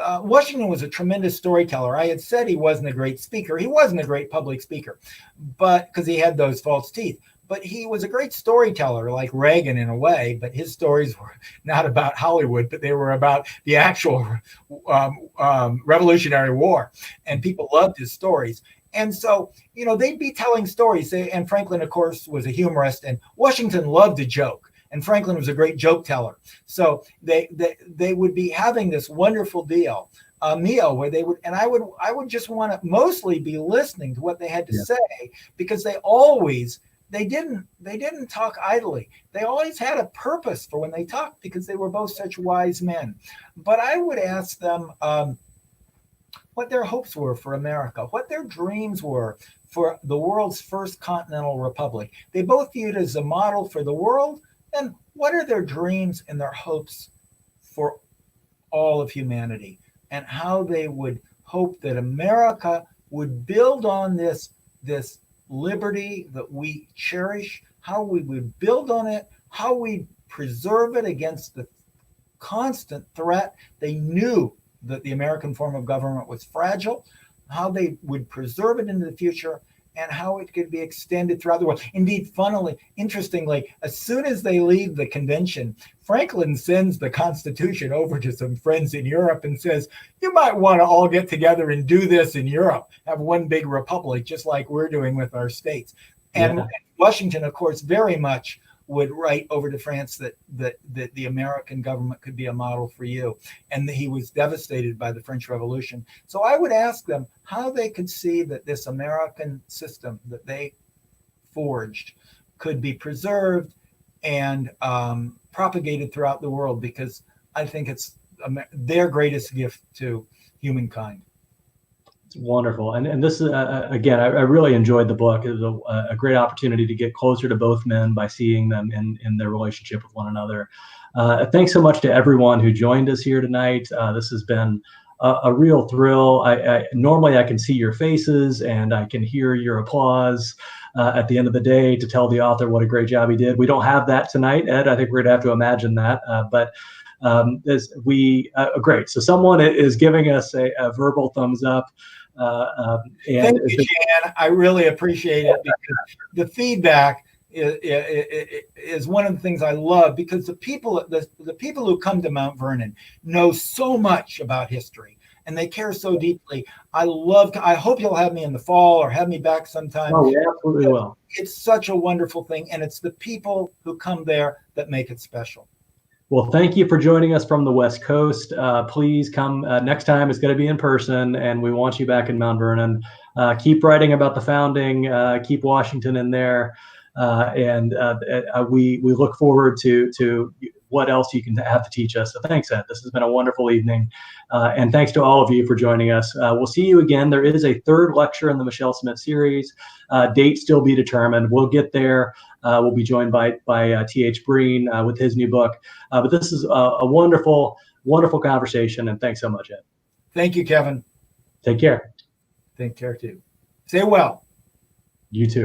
Washington was a tremendous storyteller. I had said he wasn't a great speaker. He wasn't a great public speaker, but because he had those false teeth. But he was a great storyteller, like Reagan in a way, but his stories were not about Hollywood, but they were about the actual Revolutionary War. And people loved his stories. And so, they'd be telling stories. And Franklin, of course, was a humorist, and Washington loved to joke. And Franklin was a great joke teller. So they would be having this wonderful meal where they would, and I would just want to mostly be listening to what they had to say, because they didn't talk idly. They always had a purpose for when they talked, because they were both such wise men. But I would ask them what their hopes were for America, what their dreams were for the world's first continental republic. They both viewed it as a model for the world. And what are their dreams and their hopes for all of humanity, and how they would hope that America would build on this liberty that we cherish, how we would build on it, how we preserve it against the constant threat. They knew that the American form of government was fragile, how they would preserve it into the future, and how it could be extended throughout the world. Indeed, interestingly, as soon as they leave the convention, Franklin sends the Constitution over to some friends in Europe and says, you might want to all get together and do this in Europe, have one big republic, just like we're doing with our states. And Washington, of course, very much would write over to France that the American government could be a model for you. And he was devastated by the French Revolution. So I would ask them how they could see that this American system that they forged could be preserved and propagated throughout the world, because I think it's their greatest gift to humankind. Wonderful. And this is, again, I really enjoyed the book. It was a great opportunity to get closer to both men by seeing them in their relationship with one another. Thanks so much to everyone who joined us here tonight. This has been a real thrill. Normally I can see your faces and I can hear your applause at the end of the day to tell the author what a great job he did. We don't have that tonight, Ed. I think we're going to have to imagine that. Great. So someone is giving us a verbal thumbs up. Thank you, Jan. I really appreciate it, because the feedback is one of the things I love, because the people who come to Mount Vernon know so much about history and they care so deeply. I hope you'll have me in the fall or have me back sometime. Oh, we absolutely will. It's such a wonderful thing, and it's the people who come there that make it special. Well, thank you for joining us from the West Coast. Please come next time. It's going to be in person, and we want you back in Mount Vernon. Keep writing about the founding. Keep Washington in there, and we look forward to what else you can have to teach us. So thanks, Ed. This has been a wonderful evening, and thanks to all of you for joining us. We'll see you again. There is a third lecture in the Michelle Smith series. Date still be determined. We'll get there. We'll be joined by T.H. Breen with his new book. But this is a wonderful, wonderful conversation, and thanks so much, Ed. Thank you, Kevin. Take care. Take care, too. Stay well. You too.